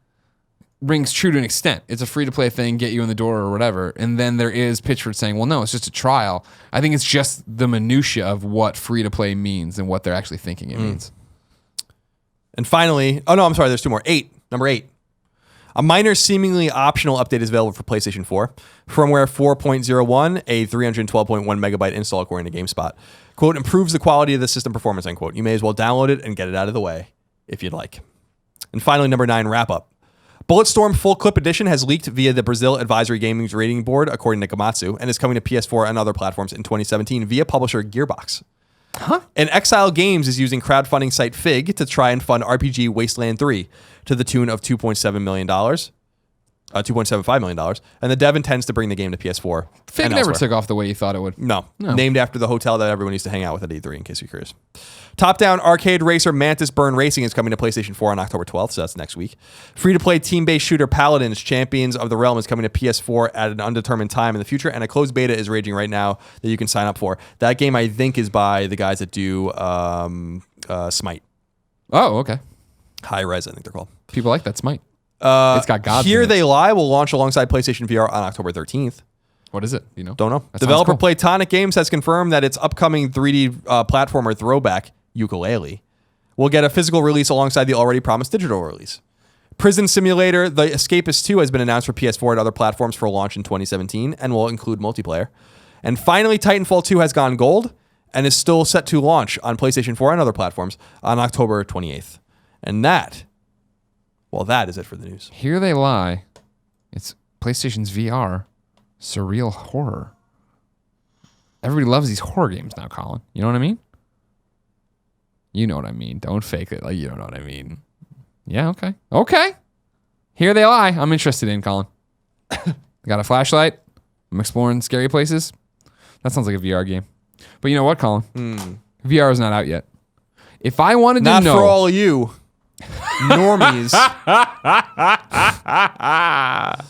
rings true to an extent. It's a free-to-play thing, get you in the door or whatever. And then there is Pitchford saying, well, no, it's just a trial. I think it's just the minutia of what free-to-play means and what they're actually thinking it means. And finally, there's 2 more. Number 8. A minor, seemingly optional update is available for PlayStation 4. Firmware 4.01, a 312.1 megabyte install according to GameSpot. Quote, improves the quality of the system performance, end quote. You may as well download it and get it out of the way if you'd like. And finally, number 9, wrap-up. Bulletstorm Full Clip Edition has leaked via the Brazil Advisory Gaming's rating board, according to Gamatsu, and is coming to PS4 and other platforms in 2017 via publisher Gearbox. Huh? And Exile Games is using crowdfunding site Fig to try and fund RPG Wasteland 3 to the tune of $2.75 million, and the dev intends to bring the game to PS4. Fig never took off the way you thought it would. No. Named after the hotel that everyone used to hang out with at E3, in case you're curious. Top-down arcade racer Mantis Burn Racing is coming to PlayStation 4 on October 12th, so that's next week. Free-to-play team-based shooter Paladins Champions of the Realm is coming to PS4 at an undetermined time in the future, and a closed beta is raging right now that you can sign up for. That game, I think, is by the guys that do Smite. Oh, okay. High Res, I think they're called. People like that Smite. It's got gods Here in it. They Lie will launch alongside PlayStation VR on October 13th. What is it? You know? Don't know. That Developer sounds cool. Platonic Games has confirmed that its upcoming 3D platformer throwback, Yooka-Laylee, will get a physical release alongside the already promised digital release. Prison Simulator, The Escapist 2 has been announced for PS4 and other platforms for launch in 2017 and will include multiplayer. And finally, Titanfall 2 has gone gold and is still set to launch on PlayStation 4 and other platforms on October 28th. And that is it for the news. Here they lie. It's PlayStation's VR, surreal horror. Everybody loves these horror games now, Colin. You know what I mean? You know what I mean. Don't fake it like you don't know what I mean. Yeah, okay. Okay. Here they lie. I'm interested in, Colin. Got a flashlight. I'm exploring scary places. That sounds like a VR game. But you know what, Colin? VR is not out yet. If I wanted to know... Not for all you normies.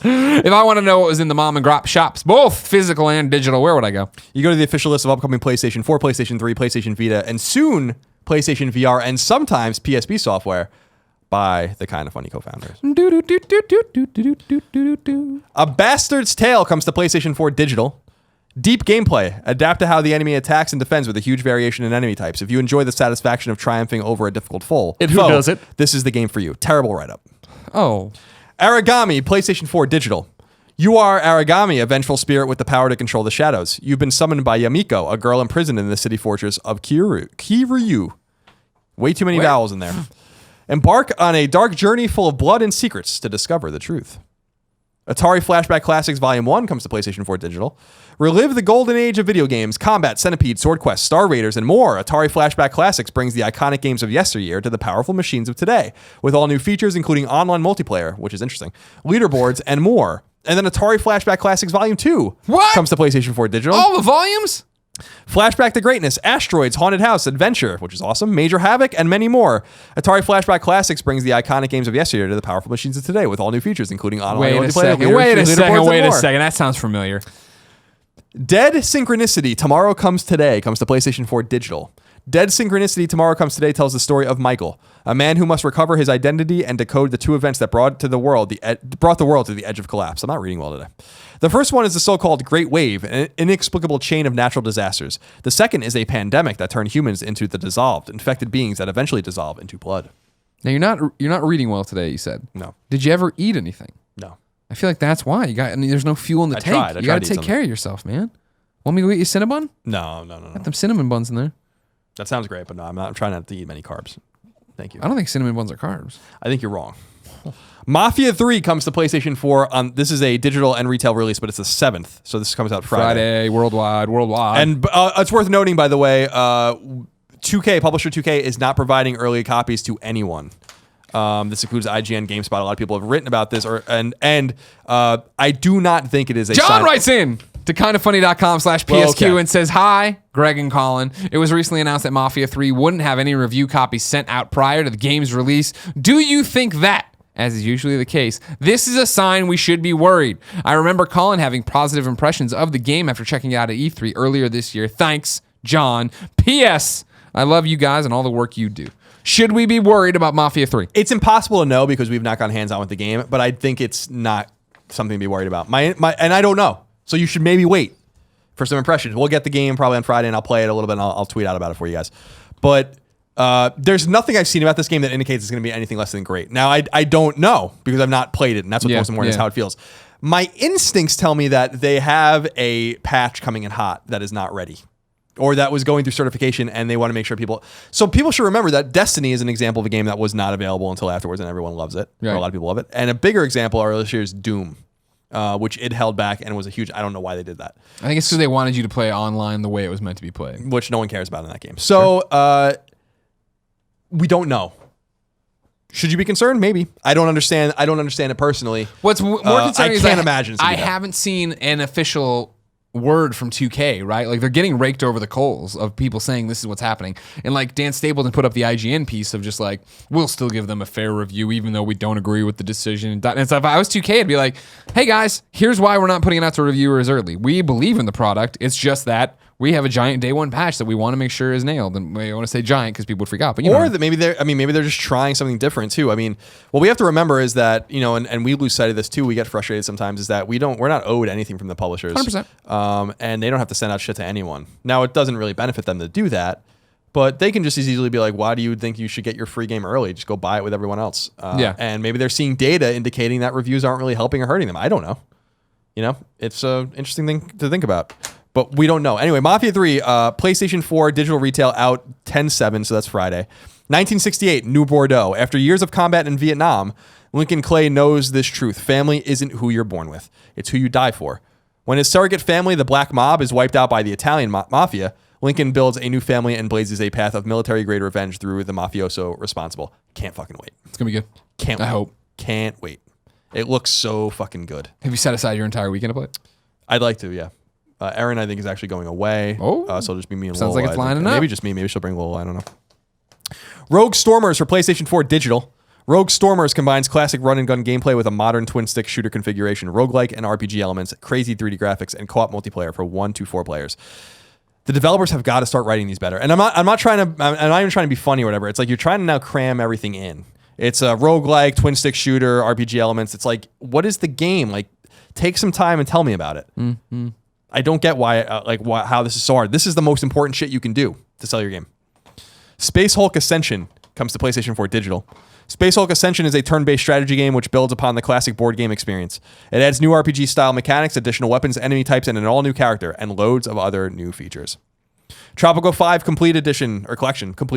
If I want to know what was in the mom and grop shops, both physical and digital, where would I go? You go to the official list of upcoming PlayStation 4, PlayStation 3, PlayStation Vita, and soon PlayStation VR, and sometimes PSP software by the Kinda Funny co-founders. A Bastard's Tale comes to PlayStation 4 digital. Deep gameplay. Adapt to how the enemy attacks and defends with a huge variation in enemy types. If you enjoy the satisfaction of triumphing over a difficult foe, Who does it? This is the game for you. Terrible write-up. Oh. Aragami, PlayStation 4 digital. You are Aragami, a vengeful spirit with the power to control the shadows. You've been summoned by Yamiko, a girl imprisoned in the city fortress of Kiryu. Way too many vowels in there. Embark on a dark journey full of blood and secrets to discover the truth. Atari Flashback Classics Volume 1 comes to PlayStation 4 digital. Relive the golden age of video games, Combat, Centipede, Sword Quest, Star Raiders, and more. Atari Flashback Classics brings the iconic games of yesteryear to the powerful machines of today, with all new features including online multiplayer, which is interesting, leaderboards, and more. And then Atari Flashback Classics Volume 2 comes to PlayStation 4 digital. All the volumes? Flashback to Greatness, Asteroids, Haunted House, Adventure, which is awesome, Major Havoc, and many more. Atari Flashback Classics brings the iconic games of yesteryear to the powerful machines of today with all new features, including online multiplayer. Wait a second. That sounds familiar. Dead Synchronicity, Tomorrow Comes Today, comes to PlayStation 4 digital. Dead Synchronicity, Tomorrow Comes Today tells the story of Michael, a man who must recover his identity and decode the two events that brought the world to the edge of collapse. I'm not reading well today. The first one is the so-called Great Wave, an inexplicable chain of natural disasters. The second is a pandemic that turned humans into the dissolved, infected beings that eventually dissolve into blood. Now you're not reading well today, you said. No. Did you ever eat anything? No. I feel like that's why. There's no fuel in the tank. You got to take care of yourself, man. Want me to go eat you a Cinnabon? No. Got them cinnamon buns in there. That sounds great, but no, I'm trying not to eat many carbs. Thank you. I don't think cinnamon buns are carbs. I think you're wrong. Mafia 3 comes to PlayStation 4. This is a digital and retail release, but it's the 7th. So this comes out Friday. Worldwide. And it's worth noting, by the way, 2K, Publisher 2K, is not providing early copies to anyone. This includes IGN, GameSpot. A lot of people have written about this. I do not think it is a John writes in to kindafunny.com/PSQ and says, "Hi, Greg and Colin. It was recently announced that Mafia 3 wouldn't have any review copies sent out prior to the game's release. Do you think that, as is usually the case, this is a sign we should be worried? I remember Colin having positive impressions of the game after checking it out at E3 earlier this year. Thanks, John. P.S. I love you guys and all the work you do. Should we be worried about Mafia 3? It's impossible to know because we've not gone hands-on with the game, but I think it's not something to be worried about. And I don't know. So you should maybe wait for some impressions. We'll get the game probably on Friday, and I'll play it a little bit, and I'll tweet out about it for you guys. But there's nothing I've seen about this game that indicates it's going to be anything less than great. Now, I don't know because I've not played it, and that's what's most important is how it feels. My instincts tell me that they have a patch coming in hot that is not ready, or that was going through certification, and they want to make sure people... So people should remember that Destiny is an example of a game that was not available until afterwards, and everyone loves it. Right. Or a lot of people love it. And a bigger example earlier this year is Doom, which it held back and was a huge... I don't know why they did that. I think it's because they wanted you to play online the way it was meant to be played. Which no one cares about in that game. So, we don't know. Should you be concerned? Maybe. I don't understand it personally. What's more concerning is I can't imagine. I haven't seen an official word from 2K, right? Like, they're getting raked over the coals of people saying this is what's happening. And like Dan Stapleton put up the IGN piece of just like, we'll still give them a fair review even though we don't agree with the decision. And so if I was 2K, I'd be like, hey guys, here's why we're not putting it out to reviewers early. We believe in the product. It's just that we have a giant day one patch that we want to make sure is nailed. And we want to say giant because people would freak out. But that maybe they're just trying something different too. I mean, what we have to remember is that, and we lose sight of this too, we get frustrated sometimes, is that we're not owed anything from the publishers. 100%. And they don't have to send out shit to anyone. Now, it doesn't really benefit them to do that, But they can just as easily be like, why do you think you should get your free game early? Just go buy it with everyone else. And maybe they're seeing data indicating that reviews aren't really helping or hurting them. I don't know. It's an interesting thing to think about. But we don't know. Anyway, Mafia 3, PlayStation 4 digital retail out 10/7, so that's Friday. 1968, New Bordeaux. After years of combat in Vietnam, Lincoln Clay knows this truth. Family isn't who you're born with. It's who you die for. When his surrogate family, the Black Mob, is wiped out by the Italian Mafia, Lincoln builds a new family and blazes a path of military-grade revenge through the mafioso responsible. Can't fucking wait. It's going to be good. Can't wait. I hope. Can't wait. It looks so fucking good. Have you set aside your entire weekend to play it? I'd like to, yeah. Erin, I think, is actually going away. Oh. So it'll just be me and Sounds Lil. like it's lining up. Maybe just me. Maybe she'll bring Lil. I don't know. Rogue Stormers for PlayStation 4 digital. Rogue Stormers combines classic run-and-gun gameplay with a modern twin-stick shooter configuration, roguelike and RPG elements, crazy 3D graphics, and co-op multiplayer for 1 to 4 players. The developers have got to start writing these better. And I'm not even trying to be funny or whatever. It's like you're trying to now cram everything in. It's a roguelike, twin-stick shooter, RPG elements. It's like, what is the game? Like, take some time and tell me about it. Mm-hmm. I don't get how this is so hard. This is the most important shit you can do to sell your game. Space Hulk Ascension comes to PlayStation 4 digital. Space Hulk Ascension is a turn-based strategy game which builds upon the classic board game experience. It adds new RPG-style mechanics, additional weapons, enemy types, and an all-new character, and loads of other new features. Tropico 5 Complete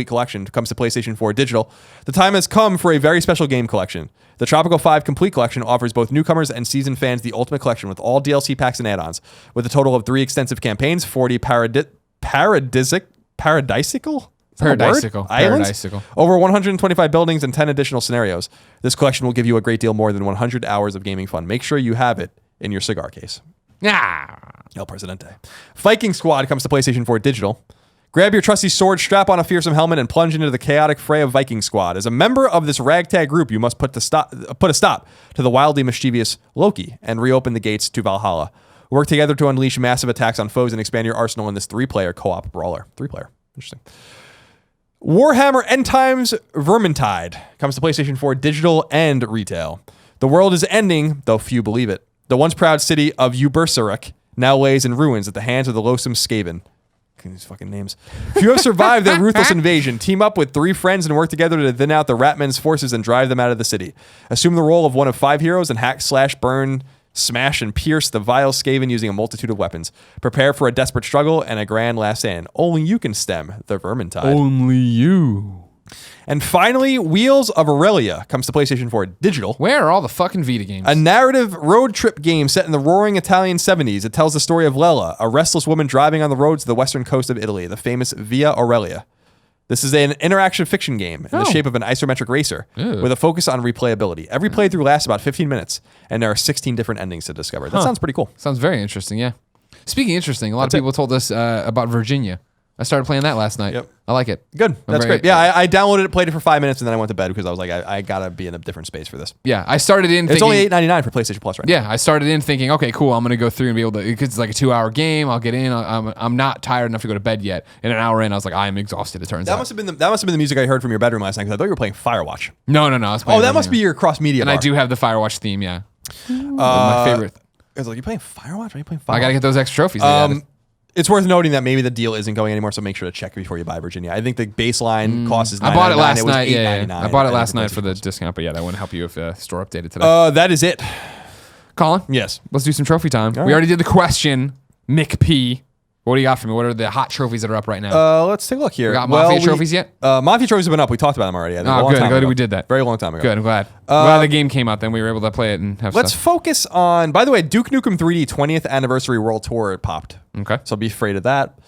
Collection comes to PlayStation 4 digital. The time has come for a very special game collection. The Tropico 5 Complete Collection offers both newcomers and seasoned fans the ultimate collection with all DLC packs and add-ons, with a total of 3 extensive campaigns, 40 paradisical islands, over 125 buildings, and 10 additional scenarios. This collection will give you a great deal more than 100 hours of gaming fun. Make sure you have it in your cigar case. El Presidente. Viking Squad comes to PlayStation 4 digital. Grab your trusty sword, strap on a fearsome helmet, and plunge into the chaotic fray of Viking Squad. As a member of this ragtag group, you must put a stop to the wildly mischievous Loki and reopen the gates to Valhalla. Work together to unleash massive attacks on foes and expand your arsenal in this 3-player co-op brawler. 3-player. Interesting. Warhammer End Times Vermintide comes to PlayStation 4 digital and retail. The world is ending, though few believe it. The once proud city of Ubersarik now lays in ruins at the hands of the loathsome Skaven. These fucking names. If you have survived their ruthless invasion, team up with 3 friends and work together to thin out the Ratmen's forces and drive them out of the city. Assume the role of one of 5 heroes and hack, slash, burn, smash, and pierce the vile Skaven using a multitude of weapons. Prepare for a desperate struggle and a grand last stand. Only you can stem the Vermintide. Only you. And finally, Wheels of Aurelia comes to PlayStation 4 digital. Where are all the fucking Vita games? A narrative road trip game set in the roaring Italian 70s. It tells the story of Lella, a restless woman driving on the roads of the western coast of Italy, the famous Via Aurelia. This is an interaction fiction game in the shape of an isometric racer with a focus on replayability. Every playthrough lasts about 15 minutes, and there are 16 different endings to discover. That sounds pretty cool. Sounds very interesting, yeah. Speaking of interesting, a lot of people told us about Virginia. I started playing that last night. Yep. I like it. Good. That's great. Yeah, I downloaded it, played it for 5 minutes, and then I went to bed because I was like, I gotta be in a different space for this. Yeah, I started in. It's only $8.99 for PlayStation Plus right now. Yeah, I started in thinking, okay, cool. I'm gonna go through and be able to, because it's like a 2-hour game. I'll get in. I'm not tired enough to go to bed yet. And an hour in, I was like, I am exhausted. It turns out that must have been the music I heard from your bedroom last night because I thought you were playing Firewatch. No. I was playing that must be your cross media. And bar. I do have the Firewatch theme. Yeah, my favorite. I was like, you playing Firewatch? Are you playing Firewatch? I gotta get those extra trophies. It's worth noting that maybe the deal isn't going anymore, so make sure to check before you buy Virginia. I think the baseline cost is $9.99. I bought it last night. Yeah. I bought it last night for the discount, but yeah, that wouldn't help you if the store updated today. That is it. Colin? Yes. Let's do some trophy time. We already did the question. Mick P. What do you got for me? What are the hot trophies that are up right now? Let's take a look here. We got Mafia trophies yet? Mafia trophies have been up. We talked about them already. Good. We did that. Very long time ago. Good. I'm glad. Glad the game came out. Then we were able to play it and have Let's stuff. focus on, by the way, Duke Nukem 3D 20th Anniversary World Tour popped. Okay. So be afraid of that.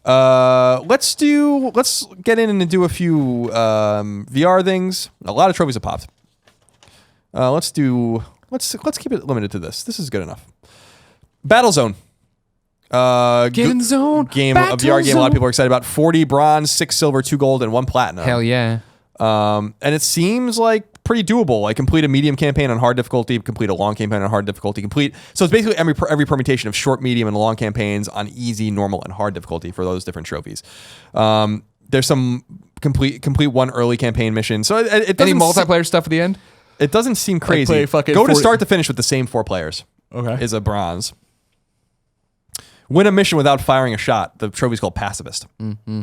Let's get in and do a few VR things. A lot of trophies have popped. Let's keep it limited to this. This is good enough. Battlezone. Get in zone. A VR game a lot of people are excited about. 40 bronze, 6 silver, 2 gold, and 1 platinum. Hell yeah. And it seems like pretty doable. Like complete a medium campaign on hard difficulty, complete a long campaign on hard difficulty, So it's basically every permutation of short, medium, and long campaigns on easy, normal, and hard difficulty for those different trophies. There's some complete one early campaign mission. So it doesn't any multiplayer stuff at the end. It doesn't seem crazy. Go to start to finish with the same 4 players. Okay. Is a bronze. Win a mission without firing a shot. The trophy's called Pacifist. Mm-hmm.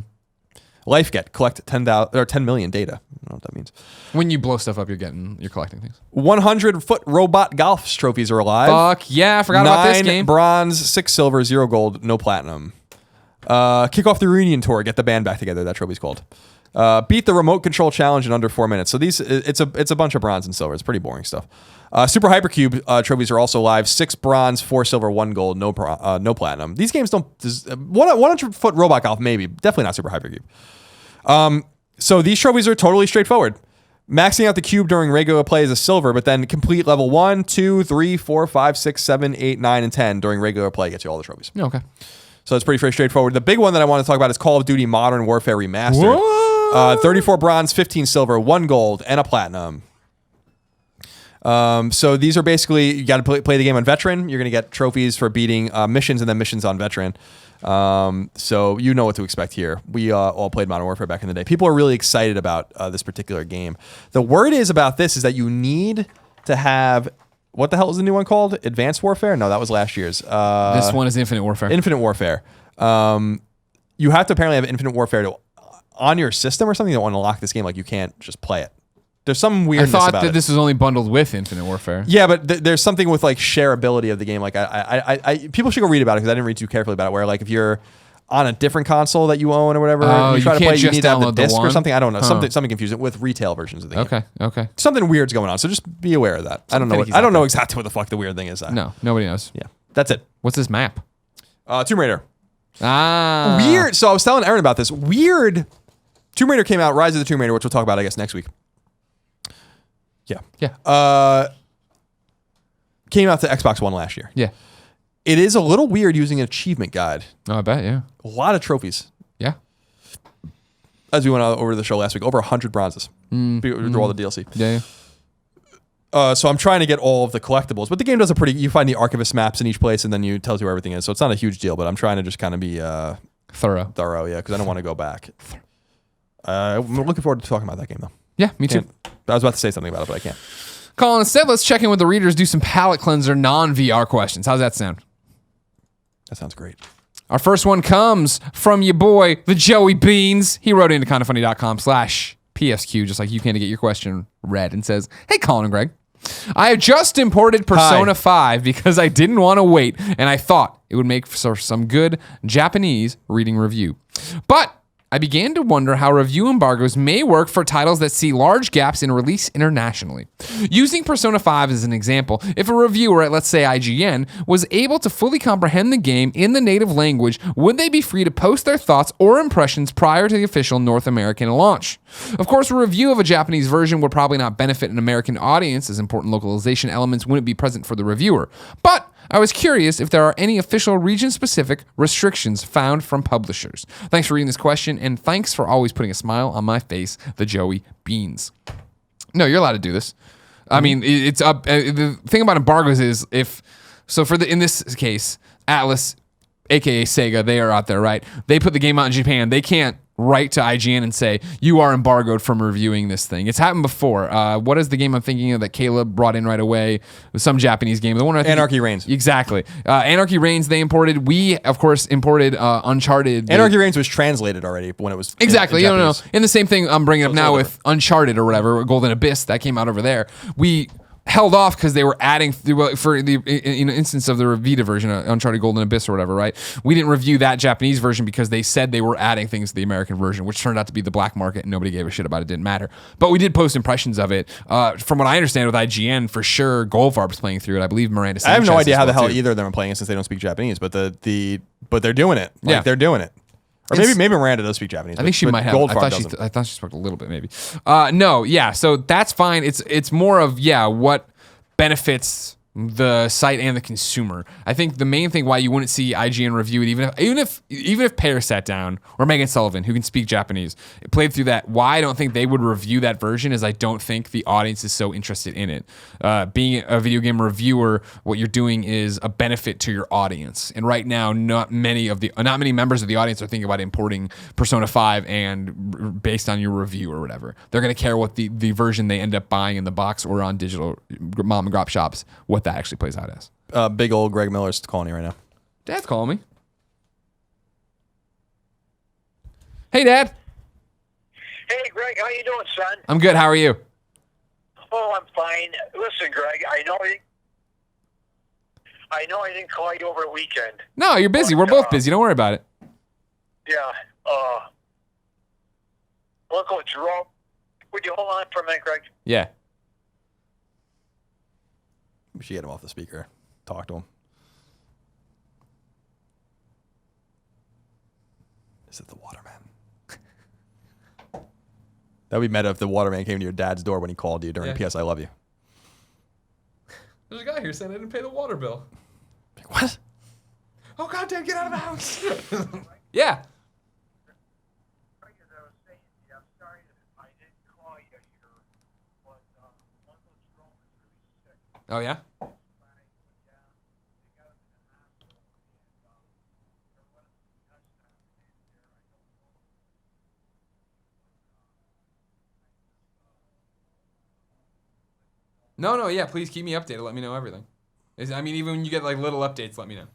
Life Get, collect 10,000 or 10 million data. I don't know what that means. When you blow stuff up, you're collecting things. 100-foot robot golf trophies are alive. Fuck yeah, I forgot about this game. 9 bronze, 6 silver, 0 gold, no platinum. Kick off the reunion tour, get the band back together. That trophy's called. Beat the remote control challenge in under 4 minutes. So it's a bunch of bronze and silver. It's pretty boring stuff. Super Hypercube trophies are also live. 6 bronze, 4 silver, 1 gold, no platinum. These games don't. 100-foot robot golf, maybe. Definitely not Super Hypercube. So these trophies are totally straightforward. Maxing out the cube during regular play is a silver, but then complete level 1, 2, 3, 4, 5, 6, 7, 8, 9, and 10 during regular play gets you all the trophies. Okay. So it's pretty straightforward. The big one that I want to talk about is Call of Duty Modern Warfare Remastered. 34 bronze, 15 silver, 1 gold, and a platinum. So these are basically, you got to play the game on Veteran. You're going to get trophies for beating missions and then missions on Veteran. So you know what to expect here. We all played Modern Warfare back in the day. People are really excited about this particular game. The word is about this is that you need to have, what the hell is the new one called? Advanced Warfare? No, that was last year's. This one is Infinite Warfare. Infinite Warfare. You have to apparently have Infinite Warfare on your system or something that want to unlock this game. Like you can't just play it. There's some weirdness about it. I thought that this was only bundled with Infinite Warfare. Yeah, but there's something with like shareability of the game. Like I people should go read about it because I didn't read too carefully about it. Where like if you're on a different console that you own or whatever, you try to play, you need to have the download disc or something. I don't know. Huh. Something confusing with retail versions of the game. Okay. Something weird's going on. So just be aware of that. I don't know exactly what the fuck the weird thing is. No, nobody knows. Yeah, that's it. What's this map? Tomb Raider. Weird. So I was telling Aaron about this. Weird. Tomb Raider came out. Rise of the Tomb Raider, which we'll talk about, I guess, next week. Yeah. Came out to Xbox One last year. Yeah. It is a little weird using an achievement guide. Oh, I bet, yeah. A lot of trophies. Yeah. As we went over the show last week, over 100 bronzes through all the DLC. Yeah. So I'm trying to get all of the collectibles, but the game does a pretty. You find the archivist maps in each place, and then you tells you where everything is. So it's not a huge deal, but I'm trying to just kind of be thorough. Yeah, because I don't want to go back. I'm looking forward to talking about that game though. Yeah, me too. I was about to say something about it, but I can't. Colin, instead, let's check in with the readers, do some palate cleanser, non-VR questions. How's that sound? That sounds great. Our first one comes from your boy, the Joey Beans. He wrote into kindafunny.com/PSQ, just like you can, to get your question read, and says, "Hey, Colin and Greg. I have just imported Persona 5 because I didn't want to wait, and I thought it would make for some good Japanese reading review. But I began to wonder how review embargoes may work for titles that see large gaps in release internationally. Using Persona 5 as an example, if a reviewer at, let's say, IGN, was able to fully comprehend the game in the native language, would they be free to post their thoughts or impressions prior to the official North American launch? Of course, a review of a Japanese version would probably not benefit an American audience, as important localization elements wouldn't be present for the reviewer. But I was curious if there are any official region-specific restrictions found from publishers. Thanks for reading this question, and thanks for always putting a smile on my face, the Joey Beans." No, you're allowed to do this. I mean, it's up. The thing about embargoes is in this case, Atlas, aka Sega, they are out there, right? They put the game out in Japan. They can't write to IGN and say, you are embargoed from reviewing this thing. It's happened before. What is the game I'm thinking of that Caleb brought in right away? It was some Japanese game. The one Anarchy Reigns. Exactly. Anarchy Reigns, they imported. We, of course, imported Uncharted. Anarchy Reigns was translated already when it was exactly. in No. And the same thing I'm bringing up now with Uncharted or whatever, Golden Abyss, that came out over there. We held off because they were adding for the instance of the Vita version, Uncharted Golden Abyss or whatever, right? We didn't review that Japanese version because they said they were adding things to the American version, which turned out to be the black market and nobody gave a shit about it. Didn't matter. But we did post impressions of it. From what I understand with IGN, for sure, Goldfarb's playing through it. I believe Miranda Sanchez. I have no idea how the hell either of them are playing it since they don't speak Japanese, but but they're doing it. Like, they're doing it. Or maybe Miranda does speak Japanese. I think she might have. I thought she spoke a little bit, maybe. So that's fine. It's more of what benefits the site and the consumer. I think the main thing why you wouldn't see IGN review it, even if Pear sat down, or Megan Sullivan, who can speak Japanese, played through that, why I don't think they would review that version is I don't think the audience is so interested in it. Being a video game reviewer, what you're doing is a benefit to your audience. And right now, not many members of the audience are thinking about importing Persona 5 and based on your review or whatever. They're going to care what the version they end up buying in the box or on digital mom and grop shops, what that actually plays out as. Big old Greg Miller's calling you right now. Dad's calling me. Hey, Dad. Hey, Greg, how you doing, son? I'm good. How are you? Oh, I'm fine. Listen, Greg, I know I didn't call you over the weekend. No, you're busy. But, We're both busy. Don't worry about it. Yeah. Uncle Jerome, would you hold on for a minute, Greg? Yeah. We should get him off the speaker. Talk to him. Is it the waterman? That would be meta if the waterman came to your dad's door when he called you during PS I Love You. There's a guy here saying I didn't pay the water bill. What? Oh, God, Dad, get out of the house. Yeah. Oh, yeah? No, yeah, please keep me updated. Let me know everything. I mean, even when you get like little updates, let me know.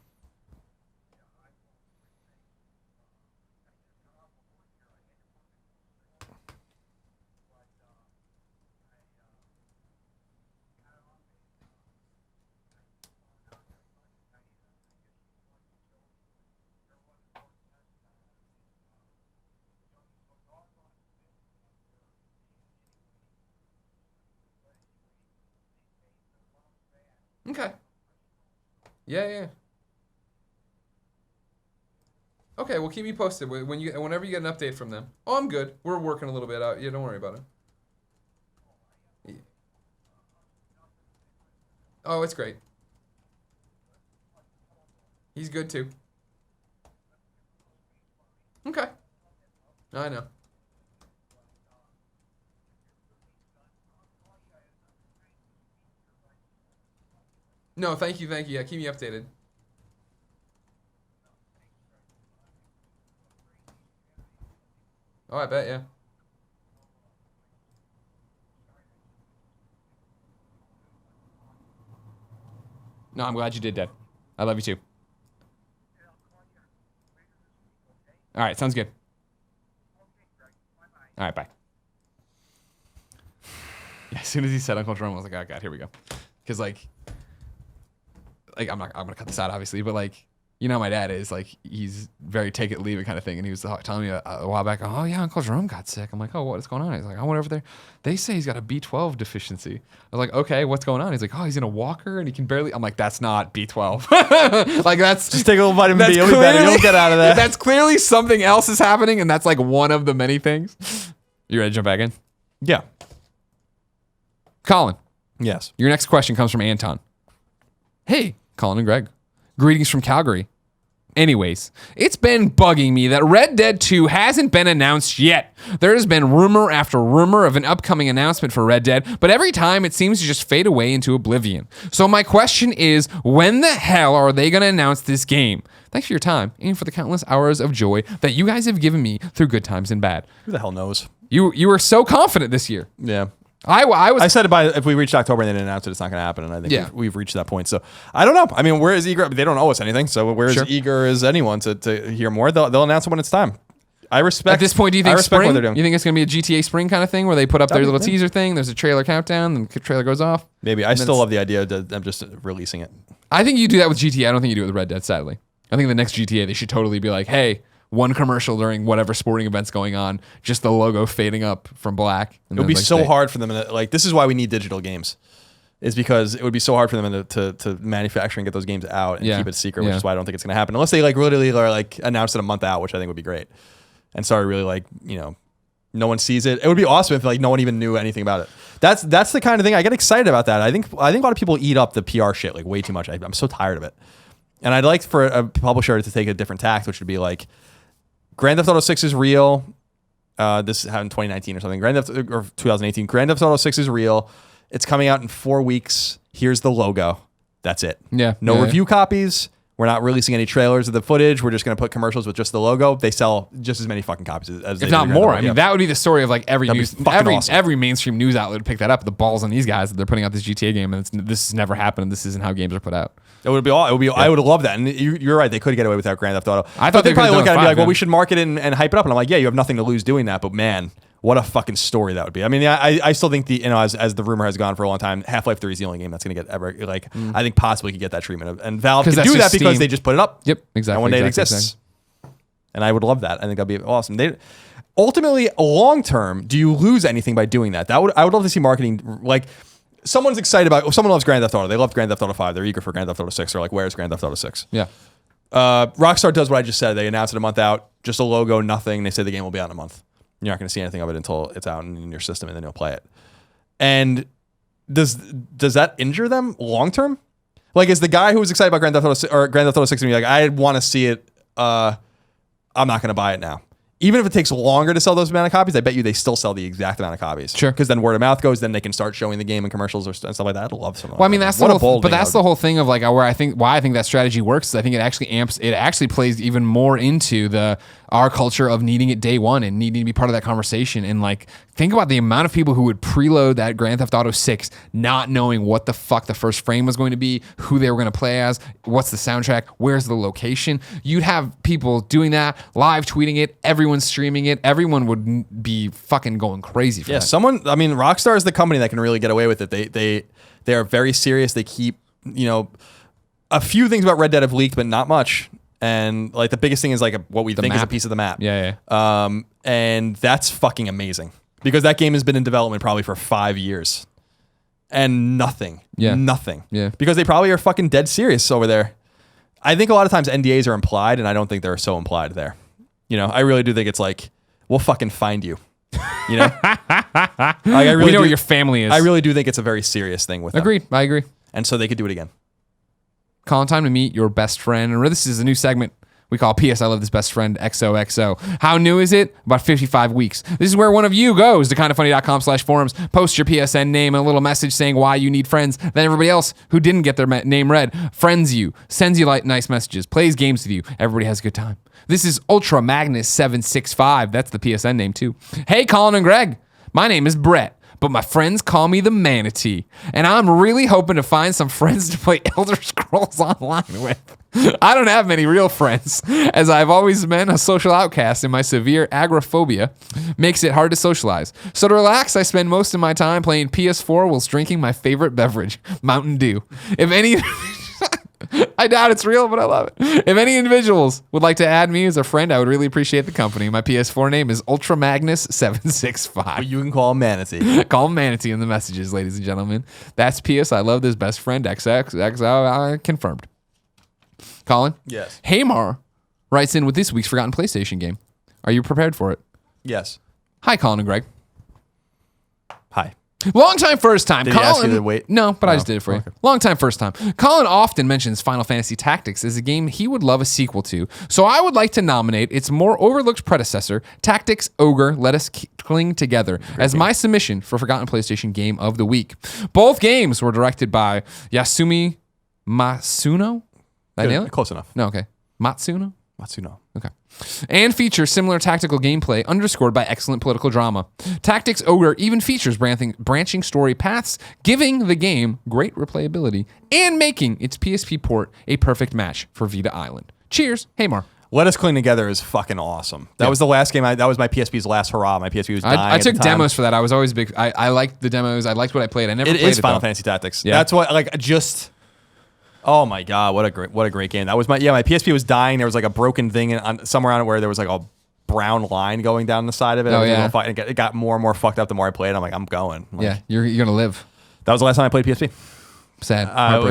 Okay. Yeah. Okay, well, keep me posted whenever you get an update from them. Oh, I'm good. We're working a little bit out. Yeah, don't worry about it. Yeah. Oh, it's great. He's good too. Okay. I know. No, thank you. Yeah, keep me updated. Oh, I bet, yeah. No, I'm glad you did, Dad. I love you too. All right, sounds good. All right, bye. Yeah, as soon as he said Uncle Jerome, I was like, oh, God, here we go. Because, like, I'm gonna cut this out, obviously, but, like, you know how my dad is, like, he's very take it, leave it kind of thing. And he was telling me a while back, oh, yeah, Uncle Jerome got sick. I'm like, oh, what is going on? He's like, I went over there. They say he's got a B12 deficiency. I was like, okay, what's going on? He's like, oh, he's in a walker and he can barely. I'm like, that's not B12. Like, that's. Just take a little vitamin B. You'll be better. You'll get out of that. That's clearly something else is happening. And that's like one of the many things. You ready to jump back in? Yeah. Colin. Yes. Your next question comes from Anton. Hey, Colin and Greg. Greetings from Calgary. Anyways, it's been bugging me that Red Dead 2 hasn't been announced yet. There has been rumor after rumor of an upcoming announcement for Red Dead, but every time it seems to just fade away into oblivion. So my question is, when the hell are they going to announce this game? Thanks for your time and for the countless hours of joy that you guys have given me through good times and bad. Who the hell knows? You were so confident this year. Yeah. I said if we reached October and they didn't announce it, it's not going to happen. And I think we've reached that point. So I don't know. I mean, we're as eager. They don't owe us anything. So we're as eager as anyone to hear more. They'll announce it when it's time. I respect. At this point, do you think spring? What they're doing. You think it's going to be a GTA Spring kind of thing where they put up their little teaser thing? There's a trailer countdown, and the trailer goes off. Maybe. I still love the idea of them just releasing it. I think you do that with GTA. I don't think you do it with Red Dead, sadly. I think the next GTA, they should totally be like, hey, one commercial during whatever sporting event's going on, just the logo fading up from black. It would be so hard for them. Like, this is why we need digital games. Is because it would be so hard for them to manufacture and get those games out and keep it secret, which is why I don't think it's going to happen. Unless they like literally are like announced it a month out, which I think would be great. And sorry, really like, no one sees it. It would be awesome if like no one even knew anything about it. That's the kind of thing I get excited about that. I think a lot of people eat up the PR shit like way too much. I'm so tired of it. And I'd like for a publisher to take a different tact, which would be like, Grand Theft Auto 6 is real. This happened in 2019 or something. Or 2018. Grand Theft Auto 6 is real. It's coming out in 4 weeks. Here's the logo. That's it. Yeah. No review copies. We're not releasing any trailers of the footage. We're just going to put commercials with just the logo. They sell just as many fucking copies as if not more. I mean, that would be the story of like every awesome. every mainstream news outlet would pick that up. The balls on these guys that they're putting out this GTA game, and this has never happened. And this isn't how games are put out. It would be all. It would be. Yeah. I would love that. And you're right. They could get away without Grand Theft Auto. I thought they probably look at it and be like, well, we should market it and hype it up. And I'm like, yeah, you have nothing to lose doing that. But man, What a fucking story that would be. I mean, I still think as the rumor has gone for a long time, Half-Life 3 is the only game that's going to get ever I think possibly could get that treatment. And Valve can do that because they just put it up. Yep, exactly. And one day it exists. And I would love that. I think that'd be awesome. Ultimately, long term, do you lose anything by doing that? I would love to see marketing like someone's excited about. Someone loves Grand Theft Auto. They love Grand Theft Auto 5. They're eager for Grand Theft Auto 6. They're like, where's Grand Theft Auto 6? Yeah. Rockstar does what I just said. They announced it a month out, just a logo, nothing. They say the game will be out in a month. You're not going to see anything of it until it's out in your system, and then you'll play it. And does that injure them long term? Like, is the guy who was excited about Grand Theft Auto 6 and be like, I want to see it. I'm not going to buy it now. Even if it takes longer to sell those amount of copies, I bet you they still sell the exact amount of copies. Sure. Because then word of mouth goes, then they can start showing the game in commercials and stuff like that. I'd love something. Well, I mean, that's the whole thing of like where why I think that strategy works is I think it actually plays even more into our culture of needing it day one and needing to be part of that conversation. And like, think about the amount of people who would preload that Grand Theft Auto 6 not knowing what the fuck the first frame was going to be, who they were going to play as, what's the soundtrack, where's the location. You'd have people doing that, live tweeting it, everyone's streaming it. Everyone would be fucking going crazy for that. Rockstar is the company that can really get away with it. They are very serious. They keep, a few things about Red Dead have leaked, but not much. And like the biggest thing is like what we think is a piece of the map. Yeah. And that's fucking amazing because that game has been in development probably for 5 years and nothing. Yeah. Because they probably are fucking dead serious over there. I think a lot of times NDAs are implied, and I don't think they're so implied there. I really do think it's like, we'll fucking find you. We know where your family is. I really do think it's a very serious thing with them. Agreed. I agree. And so they could do it again. Colin, time to meet your best friend. And this is a new segment we call P.S. I Love This Best Friend XOXO. How new is it? About 55 weeks. This is where one of you goes to kindafunny.com/forums, posts your PSN name and a little message saying why you need friends. Then everybody else who didn't get their name read friends you, sends you nice messages, plays games with you. Everybody has a good time. This is Ultra Magnus 765. That's the PSN name too. Hey, Colin and Greg. My name is Brett, but my friends call me the Manatee, and I'm really hoping to find some friends to play Elder Scrolls Online with. I don't have many real friends, as I've always been a social outcast, and my severe agoraphobia makes it hard to socialize. So to relax, I spend most of my time playing PS4 whilst drinking my favorite beverage, Mountain Dew. If any... I doubt it's real, but I love it. If any individuals would like to add me as a friend, I would really appreciate the company. My PS4 name is Ultra Magnus 765. You can call him Manatee. Call him Manatee in the messages, ladies and gentlemen. That's PS. I Love This Best Friend XOXO confirmed. Colin? Yes. Haymar writes in with this week's Forgotten PlayStation game. Are you prepared for it? Yes. Hi, Colin and Greg. Hi. Long time, first time. Did Colin, he ask you to wait? No, but I just did it for you. Long time, first time. Colin often mentions Final Fantasy Tactics as a game he would love a sequel to. So I would like to nominate its more overlooked predecessor, Tactics Ogre Let Us Cling Together, as my submission for Forgotten PlayStation Game of the Week. Both games were directed by Yasumi Matsuno. Did I nail it? Close enough. No, okay. Matsuno? Matsuno. Okay. And features similar tactical gameplay underscored by excellent political drama. Tactics Ogre even features branching story paths, giving the game great replayability and making its PSP port a perfect match for Vita Island. Cheers, Haymar. Let Us Cling Together is fucking awesome. That was the last game. That was my PSP's last hurrah. My PSP was dying. I took demos for that. I was always big. I liked the demos. I liked what I played. I never played it. It is Final Fantasy Tactics. Yeah. That's what oh my god, what a great game. That was my PSP was dying. There was like a broken thing somewhere on it where there was like a brown line going down the side of it. Oh yeah. It got more and more fucked up the more I played. I'm like, I'm going. You're gonna live. That was the last time I played PSP. Sad.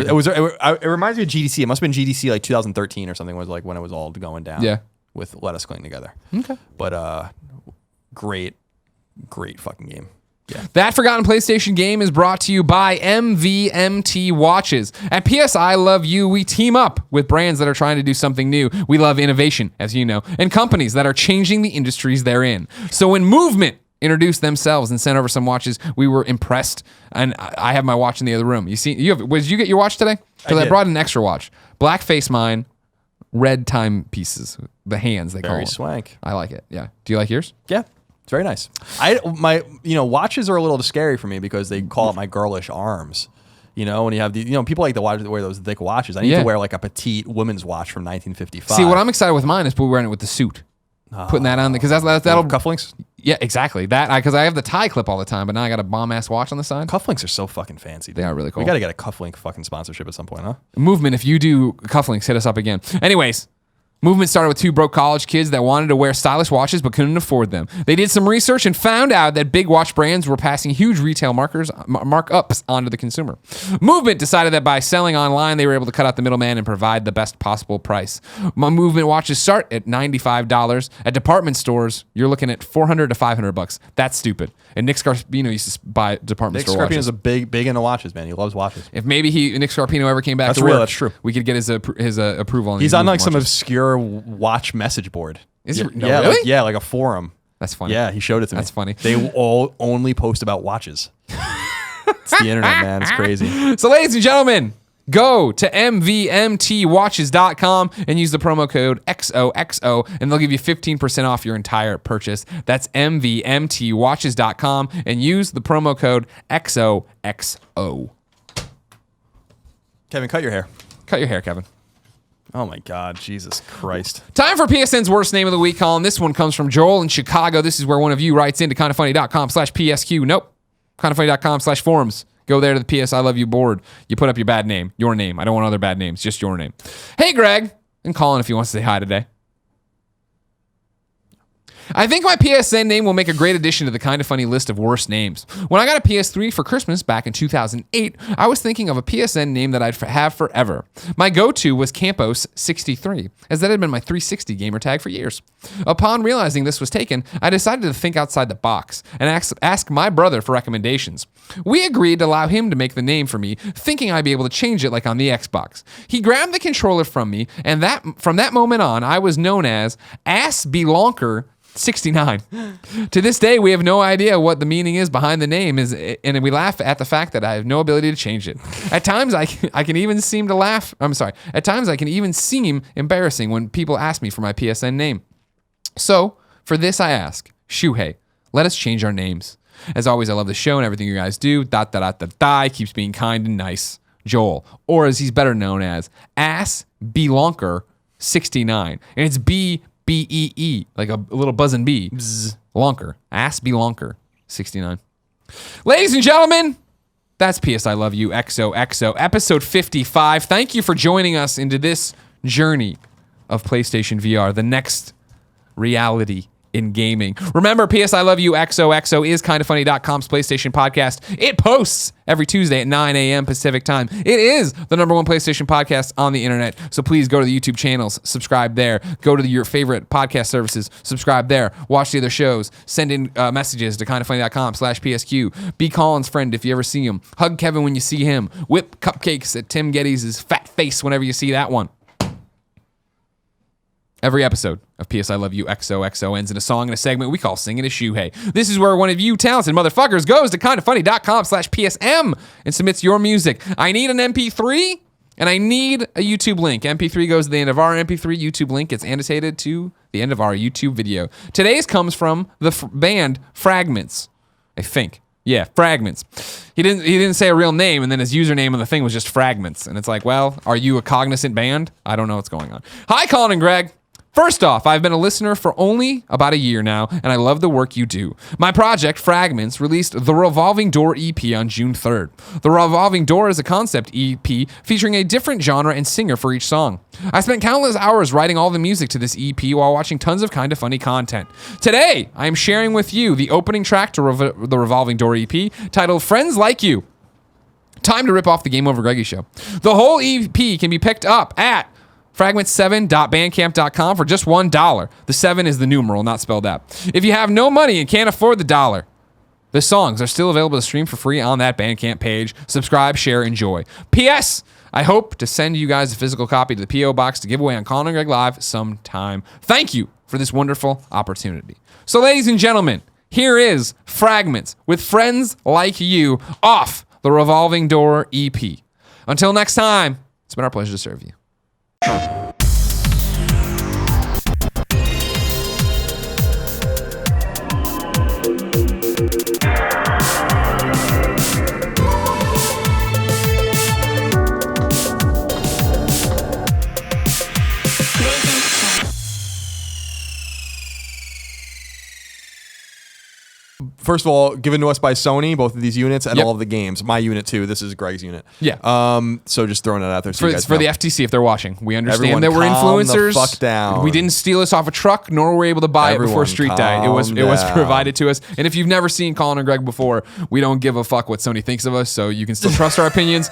It reminds me of GDC. It must have been GDC like 2013 or something. Was like when it was all going down. Yeah. With Let Us Cling Together. Okay. But great fucking game. Yeah. That Forgotten PlayStation game is brought to you by MVMT Watches. At PS I Love You, we team up with brands that are trying to do something new. We love innovation, as you know, and companies that are changing the industries they're in. So when Movement introduced themselves and sent over some watches, we were impressed. And I have my watch in the other room. Did you get your watch today? Because I brought an extra watch. Black face mine, red timepieces, the hands they call Very them. swank. I like it. Yeah. Do you like yours? Yeah. It's very nice. Watches are a little scary for me because they call it my girlish arms. When you have people like to wear those thick watches. I need to wear like a petite woman's watch from 1955. See, what I'm excited with mine is wearing it with the suit. Putting that on because that'll cufflinks. Yeah, exactly. That because I have the tie clip all the time, but now I got a bomb ass watch on the side. Cufflinks are so fucking fancy. Dude. They are really cool. We got to get a cufflink fucking sponsorship at some point, huh? Movement, if you do cufflinks, hit us up again. Anyways, Movement started with two broke college kids that wanted to wear stylish watches but couldn't afford them. They did some research and found out that big watch brands were passing huge retail markups onto the consumer. Movement decided that by selling online, they were able to cut out the middleman and provide the best possible price. Movement watches start at $95. At department stores, you're looking at $400 to $500. That's stupid. And Nick Scarpino used to buy department store watches. Nick Scarpino's a big into watches, man. He loves watches. If maybe Nick Scarpino ever came back to work, that's true. We could get his approval. He's on like some obscure watch message board. Is it? No, yeah, really? like a forum. That's funny. Yeah, he showed it to me. That's funny. They all only post about watches. It's the internet, man. It's crazy. So, ladies and gentlemen, go to mvmtwatches.com and use the promo code XOXO, and they'll give you 15% off your entire purchase. That's mvmtwatches.com and use the promo code XOXO. Kevin, cut your hair. Cut your hair, Kevin. Oh my God, Jesus Christ. Time for PSN's worst name of the week, Colin. This one comes from Joel in Chicago. This is where one of you writes into kindafunny.com/PSQ. Nope. kindafunny.com/forums. Go there to the PS I Love You board. You put up your bad name, your name. I don't want other bad names, just your name. Hey, Greg, and Colin if he wants to say hi today. I think my PSN name will make a great addition to the Kinda Funny list of worst names. When I got a PS3 for Christmas back in 2008, I was thinking of a PSN name that I'd have forever. My go-to was Campos63, as that had been my 360 gamer tag for years. Upon realizing this was taken, I decided to think outside the box and ask my brother for recommendations. We agreed to allow him to make the name for me, thinking I'd be able to change it like on the Xbox. He grabbed the controller from me, and from that moment on, I was known as Ass Belonker 69. To this day, we have no idea what the meaning is behind the name, and we laugh at the fact that I have no ability to change it. At times, I can even seem to laugh. I'm sorry. At times, I can even seem embarrassing when people ask me for my PSN name. So, for this, I ask, Shuhei, let us change our names. As always, I love the show and everything you guys do. He keeps being kind and nice. Joel, or as he's better known as, Ass Belonker 69, and it's B-E-E, like a little buzzing bee. Bzz, Lonker. Ass Belonker 69. Ladies and gentlemen, that's PS I Love You XOXO, episode 55. Thank you for joining us into this journey of PlayStation VR, the next reality in gaming. Remember, PS I Love You XOXO is kindafunny.com's PlayStation podcast. It posts every Tuesday at 9 a.m. Pacific time. It is the #1 PlayStation podcast on the internet. So please go to the YouTube channels, subscribe there. Go to your favorite podcast services, subscribe there. Watch the other shows. Send in messages to kindafunny.com/PSQ. Be Colin's friend if you ever see him. Hug Kevin when you see him. Whip cupcakes at Tim Geddes' fat face whenever you see that one. Every episode of PS I Love You XOXO ends in a song and a segment we call Singing a Shuhei. This is where one of you talented motherfuckers goes to kindafunny.com/PSM and submits your music. I need an MP3 and I need a YouTube link. MP3 goes to the end of our MP3. YouTube link gets annotated to the end of our YouTube video. Today's comes from the band Fragments, I think. Yeah, Fragments. He didn't say a real name, and then his username on the thing was just Fragments. And it's like, well, are you a cognizant band? I don't know what's going on. Hi, Colin and Greg. First off, I've been a listener for only about a year now, and I love the work you do. My project, Fragments, released the Revolving Door EP on June 3rd. The Revolving Door is a concept EP featuring a different genre and singer for each song. I spent countless hours writing all the music to this EP while watching tons of Kinda Funny content. Today, I am sharing with you the opening track to the Revolving Door EP, titled Friends Like You. Time to rip off the Game Over Greggy show. The whole EP can be picked up at fragment7.bandcamp.com for just $1. The 7 is the numeral, not spelled out. If you have no money and can't afford the $1, the songs are still available to stream for free on that Bandcamp page. Subscribe, share, enjoy. P.S. I hope to send you guys a physical copy to the P.O. Box to give away on Colin and Greg Live sometime. Thank you for this wonderful opportunity. So, ladies and gentlemen, here is Fragments with Friends Like You off the Revolving Door EP. Until next time, it's been our pleasure to serve you. First of all, given to us by Sony, both of these units and all of the games. My unit too. This is Greg's unit. Yeah. So just throwing it out there. So For, you guys for know. the FTC, if they're watching, we understand Everyone that we're calm influencers. the fuck down. We didn't steal this off a truck, nor were we able to buy it before Everyone Street died. It was calm provided to us. And if you've never seen Colin or Greg before, we don't give a fuck what Sony thinks of us. So you can still trust our opinions.